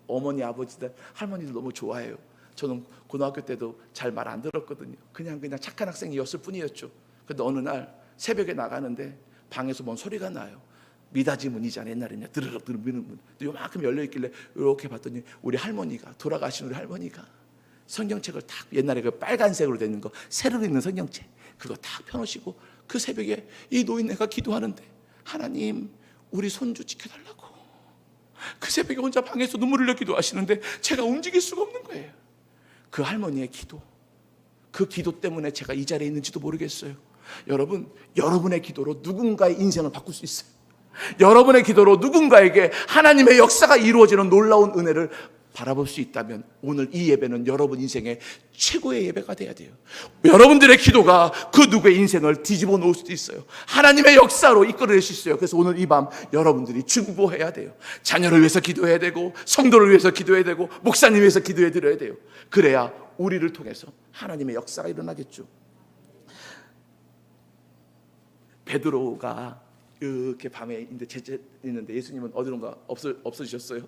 어머니, 아버지들, 할머니들 너무 좋아해요. 저는 고등학교 때도 잘 말 안 들었거든요. 그냥 착한 학생이었을 뿐이었죠. 근데 어느 날 새벽에 나가는데 방에서 뭔 소리가 나요. 미닫이 문이잖아요. 옛날에는 드르륵 미는 문. 요만큼 열려있길래 이렇게 봤더니 우리 할머니가, 돌아가신 우리 할머니가 성경책을 딱, 옛날에 그 빨간색으로 된 거 새로 읽는 성경책 그거 딱 펴놓으시고 그 새벽에 이 노인네가 기도하는데 하나님 우리 손주 지켜달라고 그 새벽에 혼자 방에서 눈물 흘려 기도하시는데 제가 움직일 수가 없는 거예요. 그 할머니의 기도, 그 기도 때문에 제가 이 자리에 있는지도 모르겠어요. 여러분, 여러분의 기도로 누군가의 인생을 바꿀 수 있어요. 여러분의 기도로 누군가에게 하나님의 역사가 이루어지는 놀라운 은혜를 바라볼 수 있다면 오늘 이 예배는 여러분 인생의 최고의 예배가 돼야 돼요. 여러분들의 기도가 그 누구의 인생을 뒤집어 놓을 수도 있어요. 하나님의 역사로 이끌어낼 수 있어요. 그래서 오늘 이 밤 여러분들이 중보해야 돼요. 자녀를 위해서 기도해야 되고 성도를 위해서 기도해야 되고 목사님 위해서 기도해 드려야 돼요. 그래야 우리를 통해서 하나님의 역사가 일어나겠죠. 베드로가 이렇게 밤에 있는데 예수님은 어디론가 없어지셨어요?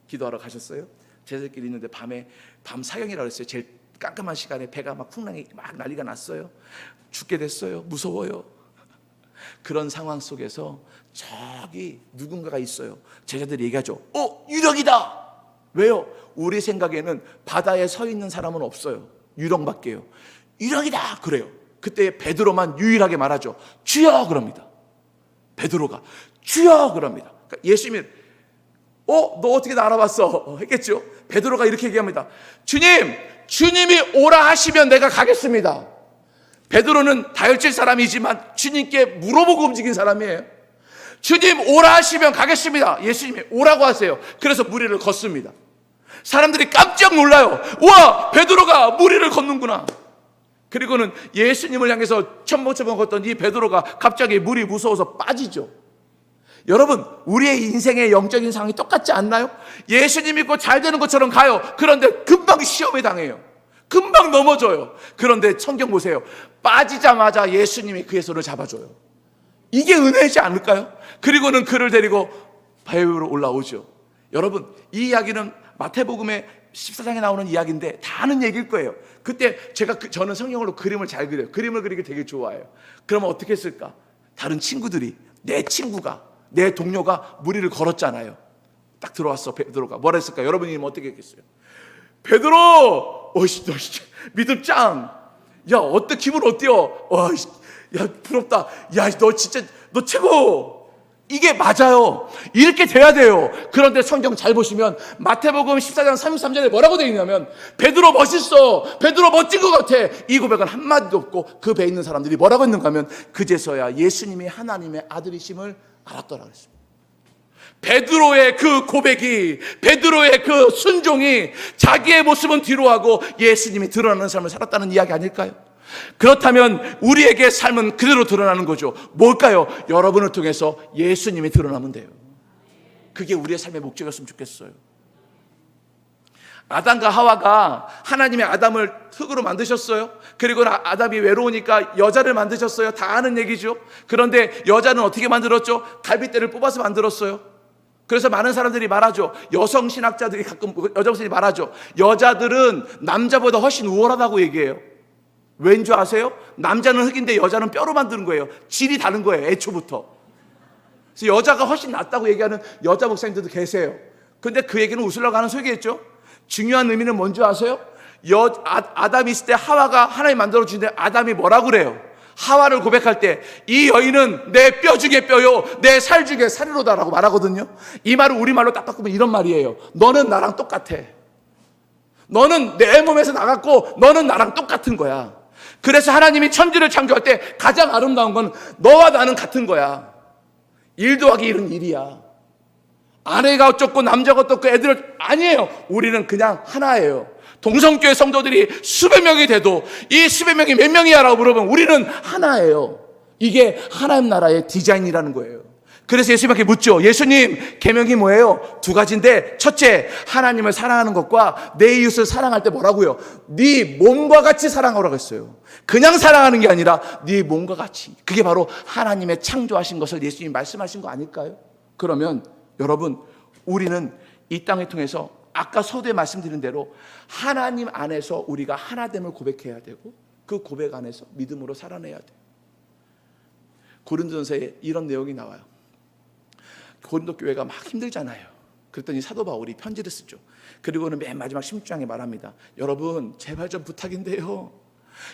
기도하러 가셨어요? 제자들끼리 있는데 밤 사경이라고 했어요. 제일 깜깜한 시간에 배가 막 풍랑이 막 난리가 났어요. 죽게 됐어요. 무서워요. 그런 상황 속에서 저기 누군가가 있어요. 제자들이 얘기하죠. 유령이다. 왜요? 우리 생각에는 바다에 서 있는 사람은 없어요. 유령밖에요. 유령이다 그래요. 그때 베드로만 유일하게 말하죠. 주여 그럽니다. 베드로가 주여 그럽니다. 그러니까 예수님이 너 어떻게 나 알아봤어? 했겠죠. 베드로가 이렇게 얘기합니다. 주님이 오라 하시면 내가 가겠습니다. 베드로는 다혈질 사람이지만 주님께 물어보고 움직인 사람이에요. 주님 오라 하시면 가겠습니다. 예수님이 오라고 하세요. 그래서 무리를 걷습니다. 사람들이 깜짝 놀라요. 와, 베드로가 무리를 걷는구나. 그리고는 예수님을 향해서 첨벙첨벙 걷던 이 베드로가 갑자기 물이 무서워서 빠지죠. 여러분, 우리의 인생의 영적인 상황이 똑같지 않나요? 예수님 믿고 잘 되는 것처럼 가요. 그런데 금방 시험에 당해요. 금방 넘어져요. 그런데 성경 보세요. 빠지자마자 예수님이 그의 손을 잡아줘요. 이게 은혜이지 않을까요? 그리고는 그를 데리고 배 위로 올라오죠. 여러분, 이 이야기는 마태복음의 14장에 나오는 이야기인데 다 아는 얘기일 거예요. 그때 저는 성경으로 그림을 잘 그려요. 그림을 그리기 되게 좋아해요. 그러면 어떻게 했을까? 다른 친구들이, 내 친구가, 내 동료가 무리를 걸었잖아요. 딱 들어왔어. 베드로가 뭐라 했을까? 여러분이 어떻게 했겠어요? 베드로, 너 믿음 짱. 야, 어때? 기분 어때요? 야, 부럽다. 야, 너 최고. 이게 맞아요. 이렇게 돼야 돼요. 그런데 성경 잘 보시면 마태복음 14장 33절에 뭐라고 되어 있냐면 베드로 멋있어. 베드로 멋진 것 같아. 이 고백은 한마디도 없고 그 배에 있는 사람들이 뭐라고 했는가 하면 그제서야 예수님이 하나님의 아들이심을 알았더라 그랬습니다. 베드로의 그 고백이, 베드로의 그 순종이 자기의 모습은 뒤로 하고 예수님이 드러나는 삶을 살았다는 이야기 아닐까요? 그렇다면 우리에게 삶은 그대로 드러나는 거죠. 뭘까요? 여러분을 통해서 예수님이 드러나면 돼요. 그게 우리의 삶의 목적이었으면 좋겠어요. 아담과 하와가 하나님의 아담을 흙으로 만드셨어요. 그리고 아담이 외로우니까 여자를 만드셨어요. 다 아는 얘기죠. 그런데 여자는 어떻게 만들었죠? 갈빗대를 뽑아서 만들었어요. 그래서 많은 사람들이 말하죠. 여성 신학자들이 가끔 여성들이 말하죠. 여자들은 남자보다 훨씬 우월하다고 얘기해요. 왠 줄 아세요? 남자는 흙인데 여자는 뼈로 만드는 거예요. 질이 다른 거예요. 애초부터. 그래서 여자가 훨씬 낫다고 얘기하는 여자 목사님들도 계세요. 근데 그 얘기는 웃으려고 하는 소리겠죠. 중요한 의미는 뭔지 아세요? 아담이 있을 때 하와가 하나님 만들어주는데 아담이 뭐라고 그래요? 하와를 고백할 때 이 여인은 내 뼈 중에 뼈요 내 살 중에 살이로다라고 말하거든요. 이 말을 우리말로 딱 바꾸면 이런 말이에요. 너는 나랑 똑같아. 너는 내 몸에서 나갔고 너는 나랑 똑같은 거야. 그래서 하나님이 천지를 창조할 때 가장 아름다운 건 너와 나는 같은 거야. 1 더하기 1은 1이야. 아내가 어쩌고 남자가 어떻고 애들 아니에요. 우리는 그냥 하나예요. 동성교회 성도들이 수백 명이 돼도 이 수백 명이 몇 명이야 라고 물어보면 우리는 하나예요. 이게 하나님 나라의 디자인이라는 거예요. 그래서 예수님께 묻죠. 예수님, 계명이 뭐예요? 2가지인데 첫째, 하나님을 사랑하는 것과 내 이웃을 사랑할 때 뭐라고요? 네 몸과 같이 사랑하라고 했어요. 그냥 사랑하는 게 아니라 네 몸과 같이. 그게 바로 하나님의 창조하신 것을 예수님이 말씀하신 거 아닐까요? 그러면 여러분, 우리는 이 땅을 통해서 아까 서두에 말씀드린 대로 하나님 안에서 우리가 하나됨을 고백해야 되고 그 고백 안에서 믿음으로 살아내야 돼요. 고린도전서에 이런 내용이 나와요. 고린도 교회가 막 힘들잖아요. 그랬더니 사도 바울이 편지를 쓰죠. 그리고는 맨 마지막 16장에 말합니다. 여러분, 제발 좀 부탁인데요.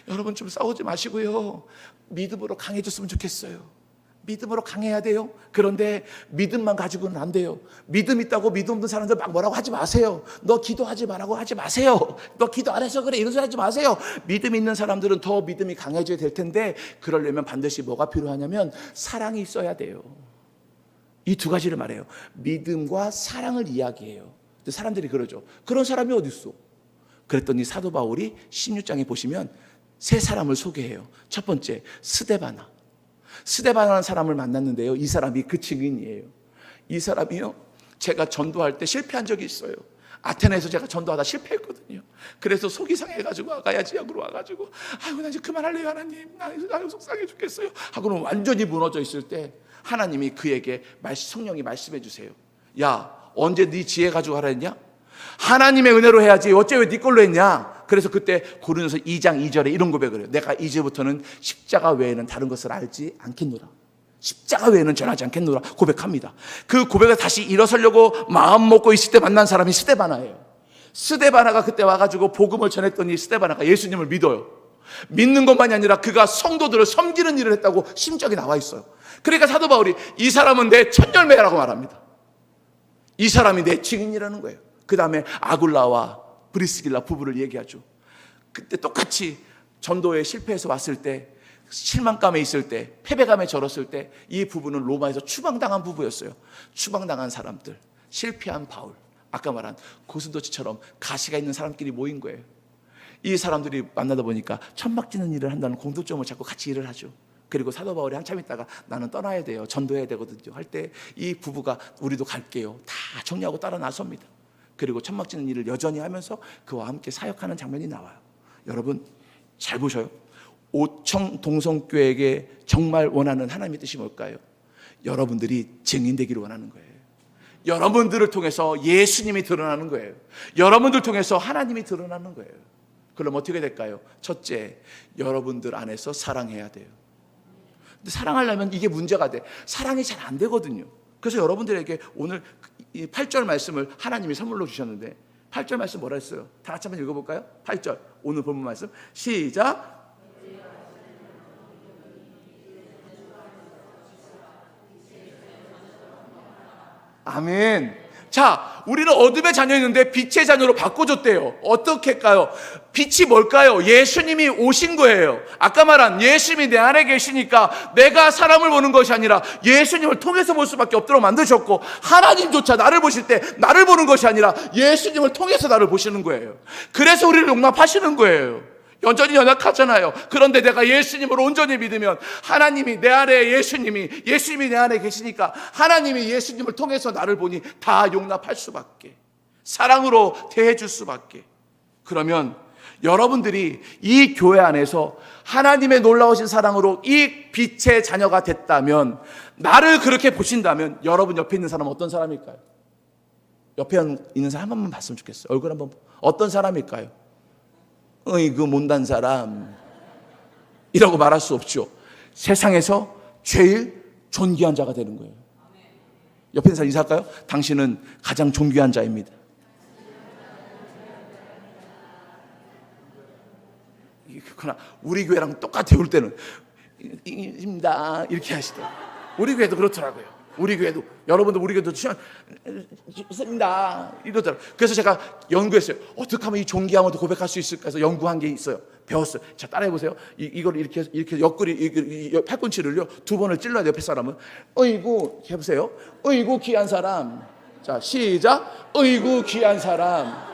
여러분 좀 싸우지 마시고요. 믿음으로 강해졌으면 좋겠어요. 믿음으로 강해야 돼요. 그런데 믿음만 가지고는 안 돼요. 믿음 있다고 믿음 없는 사람들 막 뭐라고 하지 마세요. 너 기도하지 말라고 하지 마세요. 너 기도 안 해서 그래 이런 소리 하지 마세요. 믿음 있는 사람들은 더 믿음이 강해져야 될 텐데 그러려면 반드시 뭐가 필요하냐면 사랑이 있어야 돼요. 이 2가지를 말해요. 믿음과 사랑을 이야기해요. 근데 사람들이 그러죠. 그런 사람이 어디 있어? 그랬더니 사도 바울이 16장에 보시면 3사람을 소개해요. 첫 번째, 스데바나라는 사람을 만났는데요. 이 사람이 그 증인이에요. 이 사람이요, 제가 전도할 때 실패한 적이 있어요. 아테네에서 제가 전도하다 실패했거든요. 그래서 속이 상해가지고 아가야 지역으로 와가지고 아이고 나 이제 그만할래요 하나님. 나 속상해 죽겠어요 하고는 완전히 무너져 있을 때 하나님이 그에게 성령이 말씀해 주세요. 야, 언제 네 지혜 가지고 하라 했냐? 하나님의 은혜로 해야지 어째 왜 네 걸로 했냐? 그래서 그때 고린도서 2장 2절에 이런 고백을 해요. 내가 이제부터는 십자가 외에는 다른 것을 알지 않겠노라. 십자가 외에는 전하지 않겠노라 고백합니다. 그 고백을 다시 일어서려고 마음 먹고 있을 때 만난 사람이 스데바나예요. 스데바나가 그때 와가지고 복음을 전했더니 스데바나가 예수님을 믿어요. 믿는 것만이 아니라 그가 성도들을 섬기는 일을 했다고 심적이 나와 있어요. 그러니까 사도 바울이 이 사람은 내 첫 열매라고 말합니다. 이 사람이 내 증인이라는 거예요. 그 다음에 아굴라와 브리스길라 부부를 얘기하죠. 그때 똑같이 전도에 실패해서 왔을 때, 실망감에 있을 때, 패배감에 절었을 때 이 부부는 로마에서 추방당한 부부였어요. 추방당한 사람들, 실패한 바울, 아까 말한 고슴도치처럼 가시가 있는 사람끼리 모인 거예요. 이 사람들이 만나다 보니까 천막 짓는 일을 한다는 공통점을 찾고 같이 일을 하죠. 그리고 사도 바울이 한참 있다가 나는 떠나야 돼요, 전도해야 되거든요 할 때 이 부부가 우리도 갈게요 다 정리하고 따라 나섭니다. 그리고 천막 짓는 일을 여전히 하면서 그와 함께 사역하는 장면이 나와요. 여러분 잘 보셔요. 오청 동성교회에게 정말 원하는 하나님의 뜻이 뭘까요? 여러분들이 증인되기를 원하는 거예요. 여러분들을 통해서 예수님이 드러나는 거예요. 여러분들 통해서 하나님이 드러나는 거예요. 그럼 어떻게 될까요? 첫째, 여러분들 안에서 사랑해야 돼요. 근데 사랑하려면 이게 문제가 돼. 사랑이 잘 안 되거든요. 그래서 여러분들에게 오늘 이 8절 말씀을 하나님이 선물로 주셨는데 8절 말씀 뭐라 했어요? 다 같이 한번 읽어볼까요? 8절 오늘 본문 말씀 시작. 아멘. 자, 우리는 어둠의 자녀였는데 빛의 자녀로 바꿔줬대요. 어떻게 할까요? 빛이 뭘까요? 예수님이 오신 거예요. 아까 말한 예수님이 내 안에 계시니까 내가 사람을 보는 것이 아니라 예수님을 통해서 볼 수밖에 없도록 만드셨고, 하나님조차 나를 보실 때 나를 보는 것이 아니라 예수님을 통해서 나를 보시는 거예요. 그래서 우리를 용납하시는 거예요. 여전히 연약하잖아요. 그런데 내가 예수님을 온전히 믿으면 하나님이 내 안에 예수님이 내 안에 계시니까 하나님이 예수님을 통해서 나를 보니 다 용납할 수밖에, 사랑으로 대해줄 수밖에. 그러면 여러분들이 이 교회 안에서 하나님의 놀라우신 사랑으로 이 빛의 자녀가 됐다면, 나를 그렇게 보신다면 여러분 옆에 있는 사람은 어떤 사람일까요? 옆에 있는 사람 한 번만 봤으면 좋겠어요. 얼굴 한번. 어떤 사람일까요? 그 못난 사람 이라고 말할 수 없죠. 세상에서 제일 존귀한 자가 되는 거예요. 옆에 있는 사람 인사할까요? 당신은 가장 존귀한 자입니다. 그러나 우리 교회랑 똑같아요. 올 때는 입니다 이렇게 하시더라고요. 우리 교회도 그렇더라고요. 우리 교회도, 여러분들 우리 교회도 있습니다 이러더라고요. 그래서 제가 연구했어요. 어떻게 하면 이 존귀함을 고백할 수 있을까 해서 연구한 게 있어요. 배웠어요. 자, 따라해 보세요. 이걸 이렇게 옆구리 팔꿈치를요 2번을 찔러야 돼요. 옆에 사람은 어이구 해보세요. 어이구 귀한 사람. 자, 시작. 어이구 귀한 사람.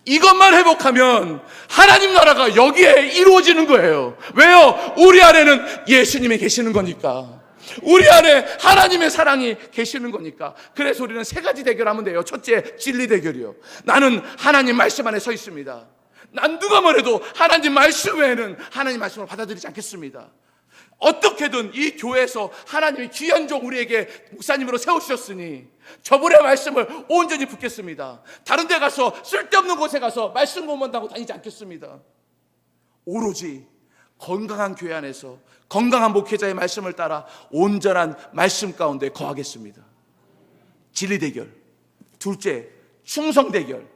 이것만 회복하면 하나님 나라가 여기에 이루어지는 거예요. 왜요? 우리 안에는 예수님이 계시는 거니까. 우리 안에 하나님의 사랑이 계시는 거니까. 그래서 우리는 3가지 대결하면 돼요. 첫째, 진리 대결이요. 나는 하나님 말씀 안에 서 있습니다. 난 누가 뭐래도 하나님 말씀 외에는 하나님 말씀을 받아들이지 않겠습니다. 어떻게든 이 교회에서 하나님이 귀한 종 우리에게 목사님으로 세우셨으니 저분의 말씀을 온전히 붙겠습니다. 다른 데 가서 쓸데없는 곳에 가서 말씀 공부한다고 다니지 않겠습니다. 오로지 건강한 교회 안에서 건강한 목회자의 말씀을 따라 온전한 말씀 가운데 거하겠습니다. 진리 대결. 둘째, 충성 대결.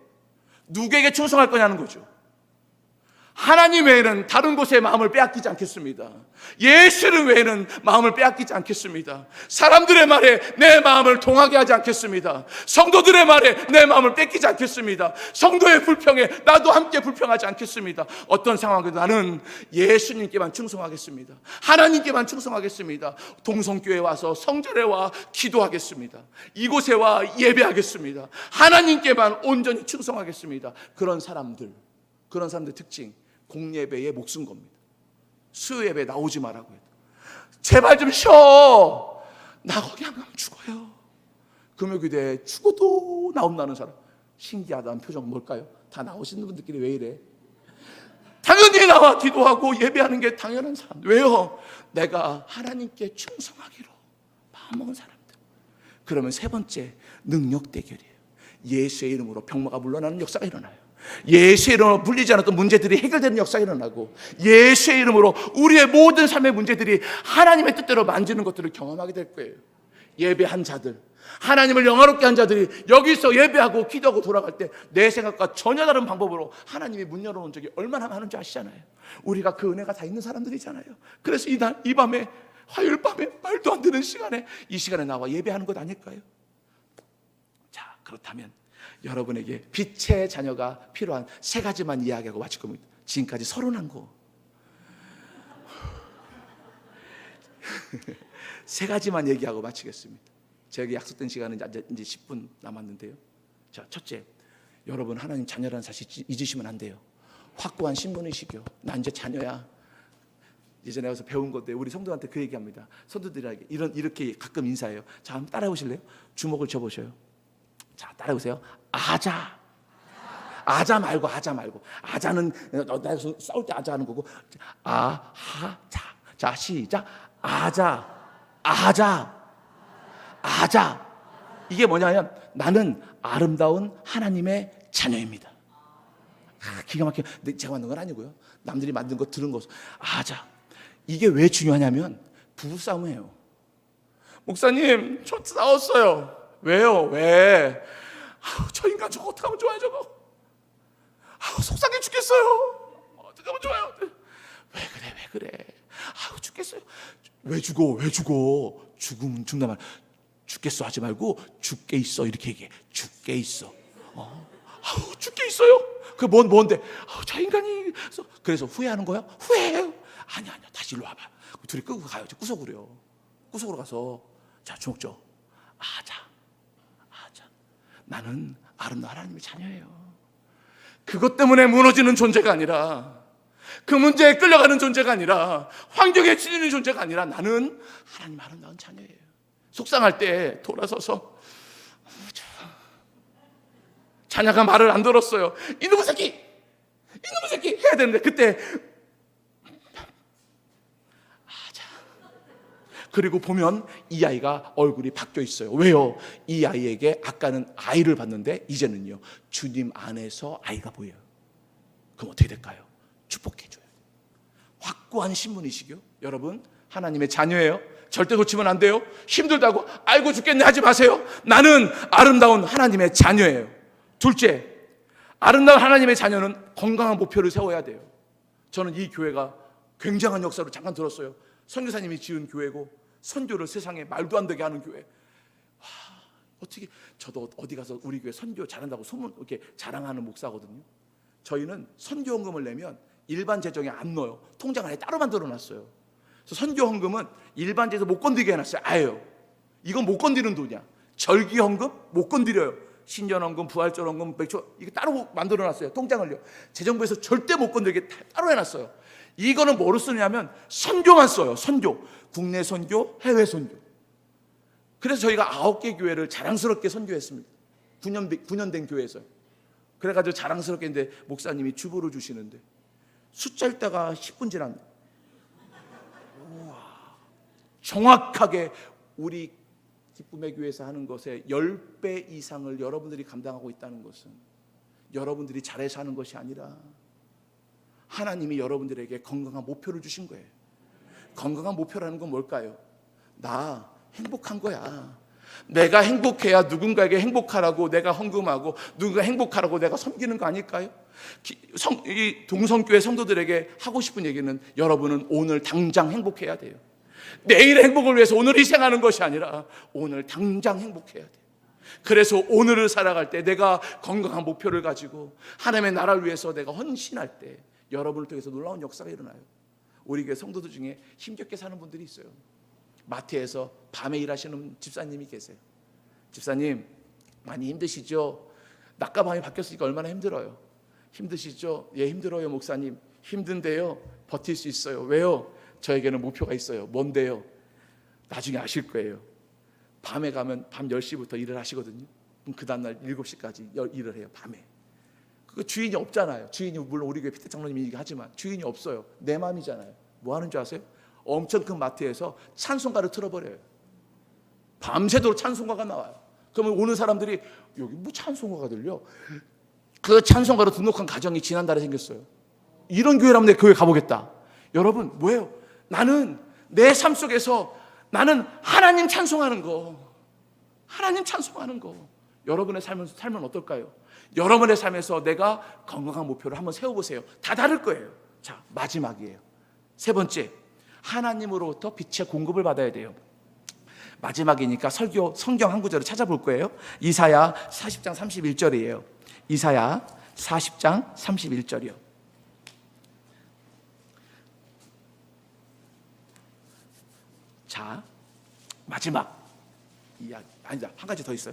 누구에게 충성할 거냐는 거죠. 하나님 외에는 다른 곳에 마음을 빼앗기지 않겠습니다. 예수를 외에는 마음을 빼앗기지 않겠습니다. 사람들의 말에 내 마음을 동하게 하지 않겠습니다. 성도들의 말에 내 마음을 뺏기지 않겠습니다. 성도의 불평에 나도 함께 불평하지 않겠습니다. 어떤 상황에도 나는 예수님께만 충성하겠습니다. 하나님께만 충성하겠습니다. 동성교회에 와서 성전에 와 기도하겠습니다. 이곳에 와 예배하겠습니다. 하나님께만 온전히 충성하겠습니다. 그런 사람들 특징, 공예배에 목숨 겁니다. 수요예배 나오지 말라고 해도 제발 좀 쉬어. 나 거기 안 가면 죽어요. 금요기대에 죽어도 나온다는 사람, 신기하다는 표정 뭘까요? 다 나오시는 분들끼리 왜 이래? 당연히 나와 기도하고 예배하는 게 당연한 사람. 왜요? 내가 하나님께 충성하기로 마음먹은 사람들. 그러면 3번째, 능력 대결이에요. 예수의 이름으로 병마가 물러나는 역사가 일어나요. 예수의 이름으로 풀리지 않았던 문제들이 해결되는 역사가 일어나고, 예수의 이름으로 우리의 모든 삶의 문제들이 하나님의 뜻대로 만지는 것들을 경험하게 될 거예요. 예배한 자들, 하나님을 영화롭게 한 자들이 여기서 예배하고 기도하고 돌아갈 때 내 생각과 전혀 다른 방법으로 하나님이 문 열어놓은 적이 얼마나 많은지 아시잖아요. 우리가 그 은혜가 다 있는 사람들이잖아요. 그래서 이 밤에, 화요일 밤에 말도 안 되는 시간에, 이 시간에 나와 예배하는 것 아닐까요? 자, 그렇다면 여러분에게 빛의 자녀가 필요한 세 가지만 이야기하고 마칠 겁니다. 지금까지 서른한 거 세 가지만 얘기하고 마치겠습니다. 제가 약속된 시간은 이제 10분 남았는데요. 자, 첫째, 여러분 하나님 자녀라는 사실 잊으시면 안 돼요. 확고한 신분의식이요. 나 이제 자녀야. 예전에 와서 배운 건데 우리 성도한테 그 얘기합니다. 성도들에게 이렇게 가끔 인사해요. 자, 한번 따라해 보실래요? 주먹을 쳐보셔요. 자, 따라해 보세요. 아자. 아자 말고. 아자는 나에서 싸울 때 아자 하는 거고. 자, 시작. 아자. 이게 뭐냐면 나는 아름다운 하나님의 자녀입니다. 기가 막혀. 제가 만든 건 아니고요. 남들이 만든 거 들은 거. 아자. 이게 왜 중요하냐면 부부싸움이에요. 목사님, 저 싸웠어요. 왜요? 왜? 저 인간 저거 어떻게 하면 좋아요, 저거? 속상해 죽겠어요. 어떻게 하면 좋아요? 왜 그래? 죽겠어요. 왜 죽어? 죽으면 죽나 말. 죽겠어 하지 말고 죽게 있어 이렇게 얘기해. 죽게 있어. 죽게 있어요? 그 뭔데? 저 인간이. 그래서 후회하는 거야? 후회해요? 아니야. 다시 일로 와봐. 둘이 끄고 가요. 구석으로요. 구석으로 가서 자, 주먹 줘. 아자. 나는 아름다운 하나님의 자녀예요. 그것 때문에 무너지는 존재가 아니라, 그 문제에 끌려가는 존재가 아니라, 환경에 치이는 존재가 아니라 나는 하나님 아름다운 자녀예요. 속상할 때 돌아서서 자녀가 말을 안 들었어요. 이놈의 새끼 해야 되는데 그때 그리고 보면 이 아이가 얼굴이 바뀌어 있어요. 왜요? 이 아이에게 아까는 아이를 봤는데 이제는요, 주님 안에서 아이가 보여요. 그럼 어떻게 될까요? 축복해줘요. 확고한 신분이시고요. 여러분 하나님의 자녀예요. 절대 놓치면 안 돼요. 힘들다고 아이고 죽겠네 하지 마세요. 나는 아름다운 하나님의 자녀예요. 둘째, 아름다운 하나님의 자녀는 건강한 목표를 세워야 돼요. 저는 이 교회가 굉장한 역사로 잠깐 들었어요. 선교사님이 지은 교회고 선교를 세상에 말도 안 되게 하는 교회. 어떻게, 저도 어디 가서 우리 교회 선교 잘한다고 소문 이렇게 자랑하는 목사거든요. 저희는 선교헌금을 내면 일반 재정에 안 넣어요. 통장 안에 따로 만들어놨어요. 그래서 선교헌금은 일반 재에서 못 건드리게 해놨어요. 아예요. 이건 못 건드리는 돈이야. 절기헌금 못 건드려요. 신년헌금, 부활절헌금, 맥주 이거 따로 만들어놨어요. 통장을요. 재정부에서 절대 못 건드리게 따로 해놨어요. 이거는 뭐로 쓰냐면 선교만 써요. 선교, 국내 선교, 해외 선교. 그래서 저희가 9개 교회를 자랑스럽게 선교했습니다. 9년 된 교회에서요. 그래가지고 자랑스럽게 했는데 목사님이 주보를 주시는데 숫자 읽다가 10분 지났는데 정확하게 우리 기쁨의 교회에서 하는 것의 10배 이상을 여러분들이 감당하고 있다는 것은 여러분들이 잘해서 하는 것이 아니라 하나님이 여러분들에게 건강한 목표를 주신 거예요. 건강한 목표라는 건 뭘까요? 나 행복한 거야. 내가 행복해야 누군가에게 행복하라고 내가 헌금하고 누군가 행복하라고 내가 섬기는 거 아닐까요? 이 동성교회 성도들에게 하고 싶은 얘기는 여러분은 오늘 당장 행복해야 돼요. 내일의 행복을 위해서 오늘 희생하는 것이 아니라 오늘 당장 행복해야 돼요. 그래서 오늘을 살아갈 때 내가 건강한 목표를 가지고 하나님의 나라를 위해서 내가 헌신할 때 여러분을 통해서 놀라운 역사가 일어나요. 우리 교회 성도들 중에 힘겹게 사는 분들이 있어요. 마트에서 밤에 일하시는 집사님이 계세요. 집사님 많이 힘드시죠? 낮과 밤이 바뀌었으니까 얼마나 힘들어요. 힘드시죠? 예, 힘들어요 목사님. 힘든데요 버틸 수 있어요. 왜요? 저에게는 목표가 있어요. 뭔데요? 나중에 아실 거예요. 밤에 가면 밤 10시부터 일을 하시거든요. 그럼 그 다음날 7시까지 일을 해요. 밤에. 그 주인이 없잖아요. 주인이 물론 우리 교회 피터 장로님이 얘기하지만 주인이 없어요. 내 마음이잖아요. 뭐 하는 줄 아세요? 엄청 큰 마트에서 찬송가를 틀어버려요. 밤새도록 찬송가가 나와요. 그러면 오는 사람들이 여기 뭐 찬송가가 들려? 그 찬송가로 등록한 가정이 지난달에 생겼어요. 이런 교회라면 내 교회 가보겠다. 여러분 뭐예요? 나는 내 삶 속에서 나는 하나님 찬송하는 거, 하나님 찬송하는 거. 여러분의 삶은 어떨까요? 여러분의 삶에서 내가 건강한 목표를 한번 세워보세요. 다 다를 거예요. 자, 마지막이에요. 세 번째, 하나님으로부터 빛의 공급을 받아야 돼요. 마지막이니까 성경 한 구절을 찾아볼 거예요. 이사야 40장 31절이에요. 이사야 40장 31절이요. 자, 마지막 이야기. 아니다, 한 가지 더 있어요.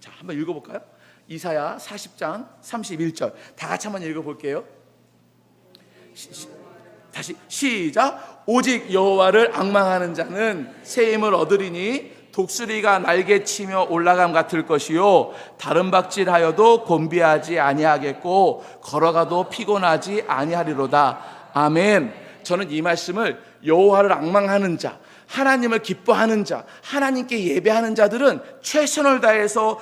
자, 한번 읽어볼까요? 이사야 40장 31절. 다 같이 한번 읽어볼게요. 다시 시작. 오직 여호와를 앙망하는 자는 새 힘을 얻으리니 독수리가 날개치며 올라감 같을 것이요 다른 박질하여도 곤비하지 아니하겠고 걸어가도 피곤하지 아니하리로다. 아멘. 저는 이 말씀을 여호와를 앙망하는 자, 하나님을 기뻐하는 자, 하나님께 예배하는 자들은 최선을 다해서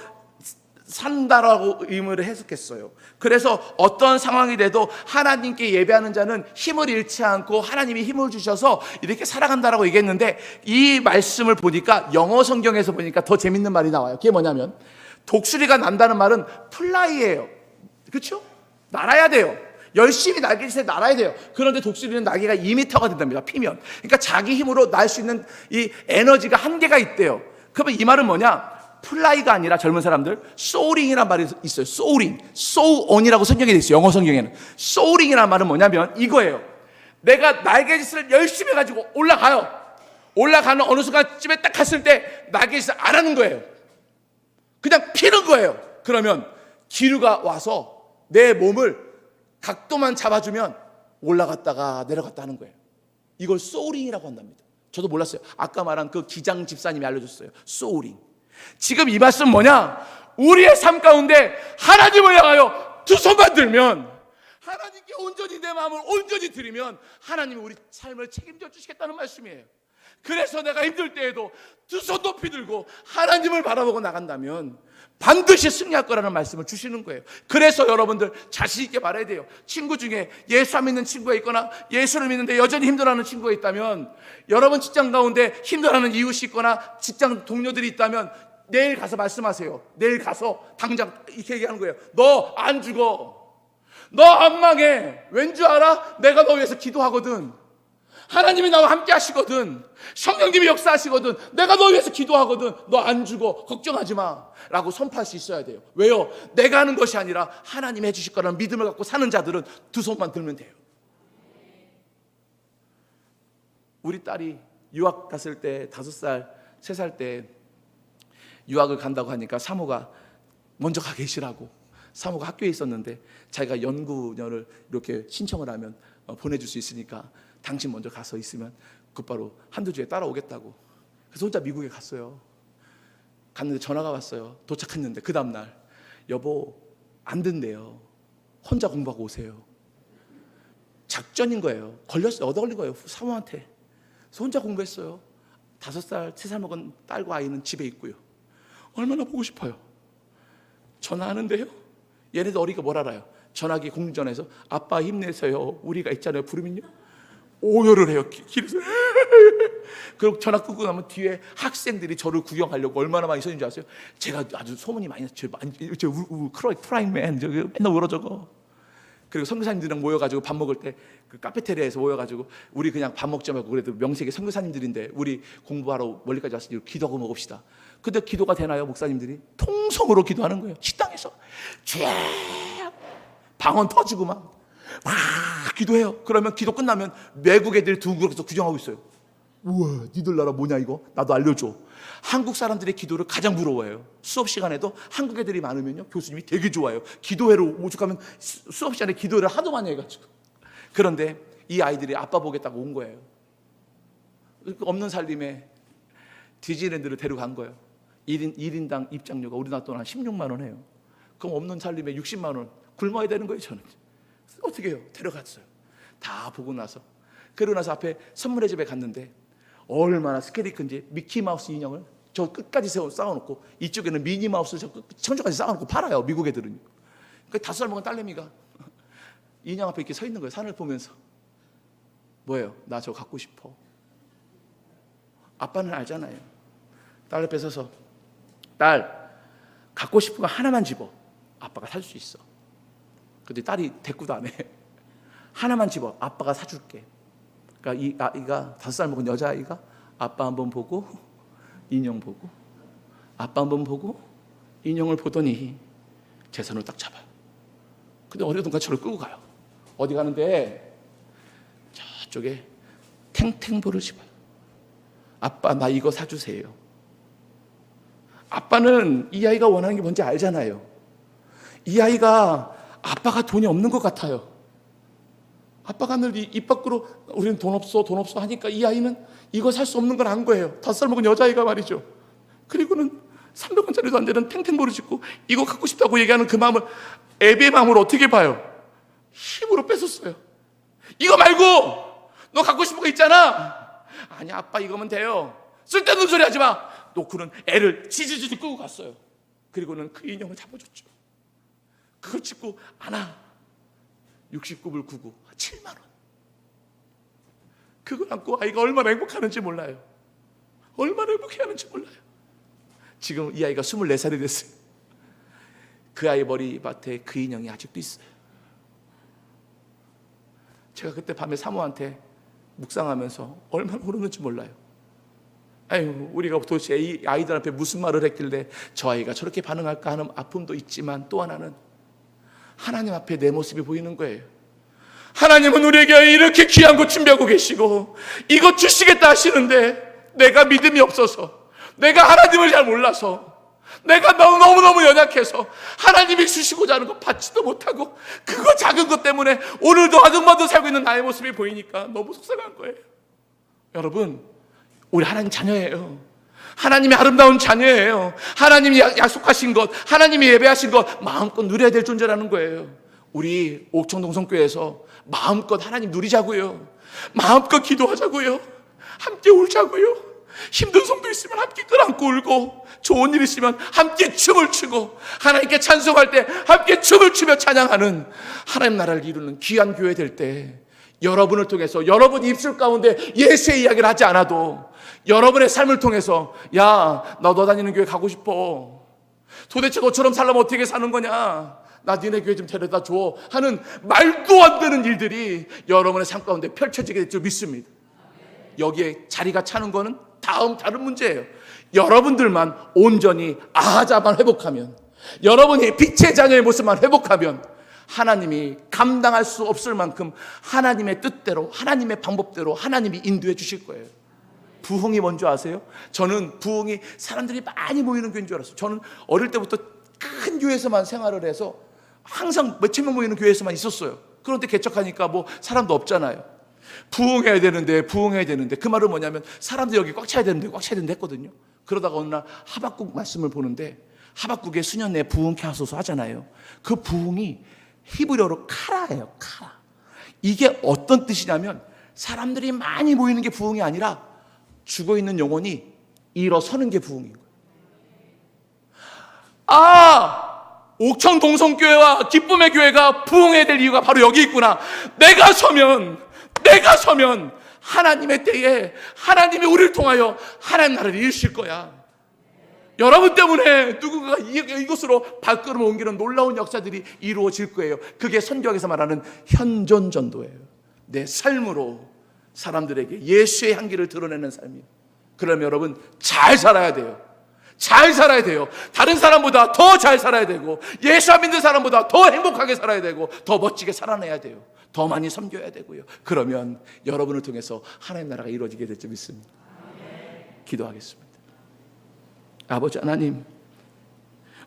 산다라고 의미를 해석했어요. 그래서 어떤 상황이 돼도 하나님께 예배하는 자는 힘을 잃지 않고 하나님이 힘을 주셔서 이렇게 살아간다라고 얘기했는데, 이 말씀을 보니까 영어 성경에서 보니까 더 재밌는 말이 나와요. 그게 뭐냐면 독수리가 난다는 말은 플라이예요. 그렇죠? 날아야 돼요. 열심히 날개짓에 날아야 돼요. 그런데 독수리는 날개가 2m가 된답니다. 피면. 그러니까 자기 힘으로 날 수 있는 이 에너지가 한계가 있대요. 그러면 이 말은 뭐냐? 플라이가 아니라 젊은 사람들 소어링이라는 말이 있어요. 소어링, 소온이라고 성경에 되어 있어요. 영어 성경에는 소어링이라는 말은 뭐냐면 이거예요. 내가 날개짓을 열심히 해가지고 올라가요. 올라가는 어느 순간쯤에 딱 갔을 때 날개짓을 안 하는 거예요. 그냥 피는 거예요. 그러면 기류가 와서 내 몸을 각도만 잡아주면 올라갔다가 내려갔다 하는 거예요. 이걸 소어링이라고 한답니다. 저도 몰랐어요. 아까 말한 그 기장 집사님이 알려줬어요. 소어링. 지금 이 말씀은 뭐냐? 우리의 삶 가운데 하나님을 향하여 두 손만 들면, 하나님께 온전히 내 마음을 온전히 드리면 하나님이 우리 삶을 책임져 주시겠다는 말씀이에요. 그래서 내가 힘들 때에도 두 손 높이 들고 하나님을 바라보고 나간다면 반드시 승리할 거라는 말씀을 주시는 거예요. 그래서 여러분들 자신 있게 말해야 돼요. 친구 중에 예수 안 믿는 친구가 있거나 예수를 믿는데 여전히 힘들어하는 친구가 있다면, 여러분 직장 가운데 힘들어하는 이웃이 있거나 직장 동료들이 있다면 내일 가서 말씀하세요. 내일 가서 당장 이렇게 얘기하는 거예요. 너 안 죽어. 너 안 망해. 왠 줄 알아? 내가 너 위해서 기도하거든. 하나님이 나와 함께 하시거든. 성령님이 역사하시거든. 내가 너 위해서 기도하거든. 너 안 죽어. 걱정하지 마. 라고 선포할 수 있어야 돼요. 왜요? 내가 하는 것이 아니라 하나님이 해주실 거라는 믿음을 갖고 사는 자들은 두 손만 들면 돼요. 우리 딸이 유학 갔을 때 5살, 3살 때 유학을 간다고 하니까 사모가 먼저 가 계시라고. 사모가 학교에 있었는데 자기가 연구년을 이렇게 신청을 하면 보내줄 수 있으니까 당신 먼저 가서 있으면 곧바로 한두 주에 따라오겠다고. 그래서 혼자 미국에 갔어요. 갔는데 전화가 왔어요. 도착했는데 그 다음날 여보 안 된대요. 혼자 공부하고 오세요. 작전인 거예요. 걸렸어요. 얻어 걸린 거예요. 사모한테. 그래서 혼자 공부했어요. 5살, 3살 먹은 딸과 아이는 집에 있고요. 얼마나 보고 싶어요. 전화하는데요. 얘네들 어리가 뭘 알아요. 전화기 공중전화에서 아빠 힘내세요. 우리가 있잖아요. 부르면요. 오열을 해요. 길에서. 그리고 전화 끊고 나면 뒤에 학생들이 저를 구경하려고 얼마나 많이 서 있는 줄 아세요? 제가 아주 소문이 많이 났죠. 크라잉맨 맨날 울어 저거. 그리고 선교사님들이랑 모여가지고 밥 먹을 때 그 카페테리아에서 모여가지고 우리 그냥 밥 먹지 말고 그래도 명색이 선교사님들인데 우리 공부하러 멀리까지 왔으니 기도하고 먹읍시다. 근데 기도가 되나요? 목사님들이 통성으로 기도하는 거예요. 식당에서 쫙 방언 터지고 막 기도해요. 그러면 기도 끝나면 외국 애들이 두 그룹에서 구경하고 있어요. 우와, 니들 나라 뭐냐 이거? 나도 알려줘. 한국 사람들의 기도를 가장 부러워해요. 수업 시간에도 한국 애들이 많으면요 교수님이 되게 좋아요. 기도회로 오죽하면 수업 시간에 기도를 하도 많이 해가지고. 그런데 이 아이들이 아빠 보겠다고 온 거예요. 없는 살림에 디즈니랜드를 데려간 거예요. 1인당 입장료가 우리나라 돈 한 16만 원 해요. 그럼 없는 살림에 60만 원 굶어야 되는 거예요. 저는 어떻게 해요? 데려갔어요. 다 보고 나서 그러고 나서 앞에 선물의 집에 갔는데 얼마나 스케일이 큰지 미키마우스 인형을 저 끝까지 쌓아놓고 이쪽에는 미니마우스 저 천장까지 쌓아놓고 팔아요. 미국 애들은. 그 5살 먹은 딸내미가 인형 앞에 이렇게 서 있는 거예요. 산을 보면서. 뭐예요? 나 저거 갖고 싶어. 아빠는 알잖아요. 딸 옆에 서서, 딸 갖고 싶은 거 하나만 집어. 아빠가 살 수 있어. 근데 딸이 대꾸도 안 해. 하나만 집어. 아빠가 사줄게. 그러니까 이 아이가 5살 먹은 여자아이가 아빠 한번 보고 인형 보고 아빠 한번 보고 인형을 보더니 제 손을 딱 잡아요. 근데 어디론가 저를 끌고 가요. 어디 가는데 저쪽에 탱탱볼을 집어요. 아빠 나 이거 사주세요. 아빠는 이 아이가 원하는 게 뭔지 알잖아요. 이 아이가 아빠가 돈이 없는 것 같아요. 아빠가 늘 입 밖으로 우리는 돈 없어 하니까 이 아이는 이거 살 수 없는 걸 안 거예요. 5살 먹은 여자아이가 말이죠. 그리고는 300원짜리도 안 되는 탱탱볼을 짚고 이거 갖고 싶다고 얘기하는 그 마음을, 애비의 마음을 어떻게 봐요? 힘으로 뺏었어요. 이거 말고 너 갖고 싶은 거 있잖아. 아니 아빠 이거면 돼요. 쓸데없는 소리 하지 마. 놓고는 애를 지지지지 끌고 갔어요. 그리고는 그 인형을 잡아줬죠. 그걸 짚고 안아. 69불 99, 7만 원. 그걸 안고 아이가 얼마나 행복하는지 몰라요. 얼마나 행복해하는지 몰라요. 지금 이 아이가 24살이 됐어요. 그 아이 머리밭에 그 인형이 아직도 있어요. 제가 그때 밤에 사모한테 묵상하면서 얼마나 울었는지 몰라요. 아유, 우리가 도대체 이 아이들 앞에 무슨 말을 했길래 저 아이가 저렇게 반응할까 하는 아픔도 있지만, 또 하나는 하나님 앞에 내 모습이 보이는 거예요. 하나님은 우리에게 이렇게 귀한 거 준비하고 계시고 이거 주시겠다 하시는데 내가 믿음이 없어서, 내가 하나님을 잘 몰라서, 내가 너무너무 연약해서 하나님이 주시고자 하는 거 받지도 못하고 그거 작은 것 때문에 오늘도 아둥바둥 살고 있는 나의 모습이 보이니까 너무 속상한 거예요. 여러분, 우리 하나님 자녀예요. 하나님의 아름다운 자녀예요. 하나님이 약속하신 것, 하나님이 예배하신 것 마음껏 누려야 될 존재라는 거예요. 우리 옥천동성교회에서 마음껏 하나님 누리자고요. 마음껏 기도하자고요. 함께 울자고요. 힘든 성도 있으면 함께 끌안고 울고, 좋은 일 있으면 함께 춤을 추고, 하나님께 찬송할 때 함께 춤을 추며 찬양하는 하나님 나라를 이루는 귀한 교회 될 때, 여러분을 통해서 여러분 입술 가운데 예수의 이야기를 하지 않아도 여러분의 삶을 통해서, 야, 나 너 다니는 교회 가고 싶어. 도대체 너처럼 살려면 어떻게 사는 거냐? 나 니네 교회 좀 데려다 줘 하는 말도 안 되는 일들이 여러분의 삶 가운데 펼쳐지게 될 줄 믿습니다. 여기에 자리가 차는 거는 다른 문제예요. 여러분들만 온전히 아하자만 회복하면, 여러분이 빛의 자녀의 모습만 회복하면 하나님이 감당할 수 없을 만큼 하나님의 뜻대로, 하나님의 방법대로 하나님이 인도해 주실 거예요. 부흥이 뭔지 아세요? 저는 부흥이 사람들이 많이 모이는 교회인 줄 알았어요. 저는 어릴 때부터 큰 교회에서만 생활을 해서 항상 몇천 명 모이는 교회에서만 있었어요. 그런데 개척하니까 뭐 사람도 없잖아요. 부흥해야 되는데 그 말은 뭐냐면 사람들이 여기 꽉 차야 되는데 했거든요. 그러다가 어느 날 하박국 말씀을 보는데, 하박국의 수년내 부흥케 하소서 하잖아요. 그 부흥이 히브리어로 카라예요. 카라. 이게 어떤 뜻이냐면 사람들이 많이 모이는 게 부흥이 아니라 죽어있는 영혼이 일어서는 게 부흥인 거예요. 옥천 동성교회와 기쁨의 교회가 부흥해야 될 이유가 바로 여기 있구나. 내가 서면 하나님의 때에 하나님이 우리를 통하여 하나님 나라를 이루실 거야. 여러분 때문에 누군가가 이곳으로 발걸음을 옮기는 놀라운 역사들이 이루어질 거예요. 그게 선교학에서 말하는 현존전도예요. 내 삶으로 사람들에게 예수의 향기를 드러내는 삶이에요. 그러면 여러분 잘 살아야 돼요. 잘 살아야 돼요. 다른 사람보다 더 잘 살아야 되고, 예수 안 믿는 사람보다 더 행복하게 살아야 되고, 더 멋지게 살아내야 돼요. 더 많이 섬겨야 되고요. 그러면 여러분을 통해서 하나님 나라가 이루어지게 될 줄 믿습니다. 기도하겠습니다. 아버지 하나님,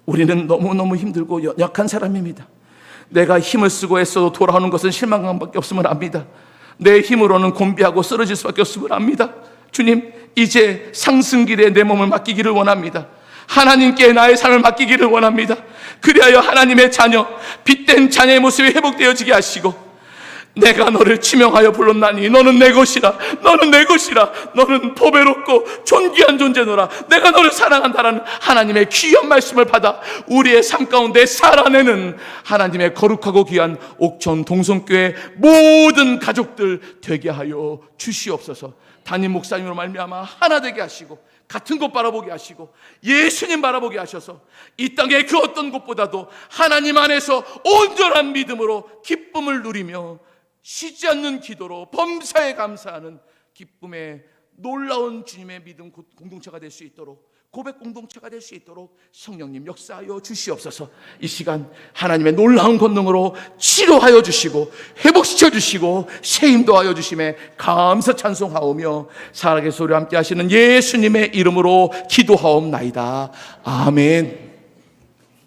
우리는 너무너무 힘들고 연약한 사람입니다. 내가 힘을 쓰고 애써도 돌아오는 것은 실망감밖에 없음을 압니다. 내 힘으로는 곤비하고 쓰러질 수밖에 없음을 압니다. 주님, 이제 상승길에 내 몸을 맡기기를 원합니다. 하나님께 나의 삶을 맡기기를 원합니다. 그리하여 하나님의 자녀, 빛된 자녀의 모습이 회복되어지게 하시고, 내가 너를 지명하여 불렀나니 너는 내 것이라, 너는 내 것이라, 너는 보배롭고 존귀한 존재노라. 내가 너를 사랑한다라는 하나님의 귀한 말씀을 받아 우리의 삶 가운데 살아내는 하나님의 거룩하고 귀한 옥천 동성교회 모든 가족들 되게 하여 주시옵소서. 담임 목사님으로 말미암아 하나 되게 하시고 같은 곳 바라보게 하시고 예수님 바라보게 하셔서 이 땅의 그 어떤 곳보다도 하나님 안에서 온전한 믿음으로 기쁨을 누리며 쉬지 않는 기도로 범사에 감사하는 기쁨의 놀라운 주님의 믿음 공동체가 될 수 있도록, 고백 공동체가 될 수 있도록 성령님 역사하여 주시옵소서. 이 시간 하나님의 놀라운 권능으로 치료하여 주시고 회복시켜 주시고 세임도 하여 주심에 감사 찬송하오며 살아계신 우리와 함께 하시는 예수님의 이름으로 기도하옵나이다. 아멘.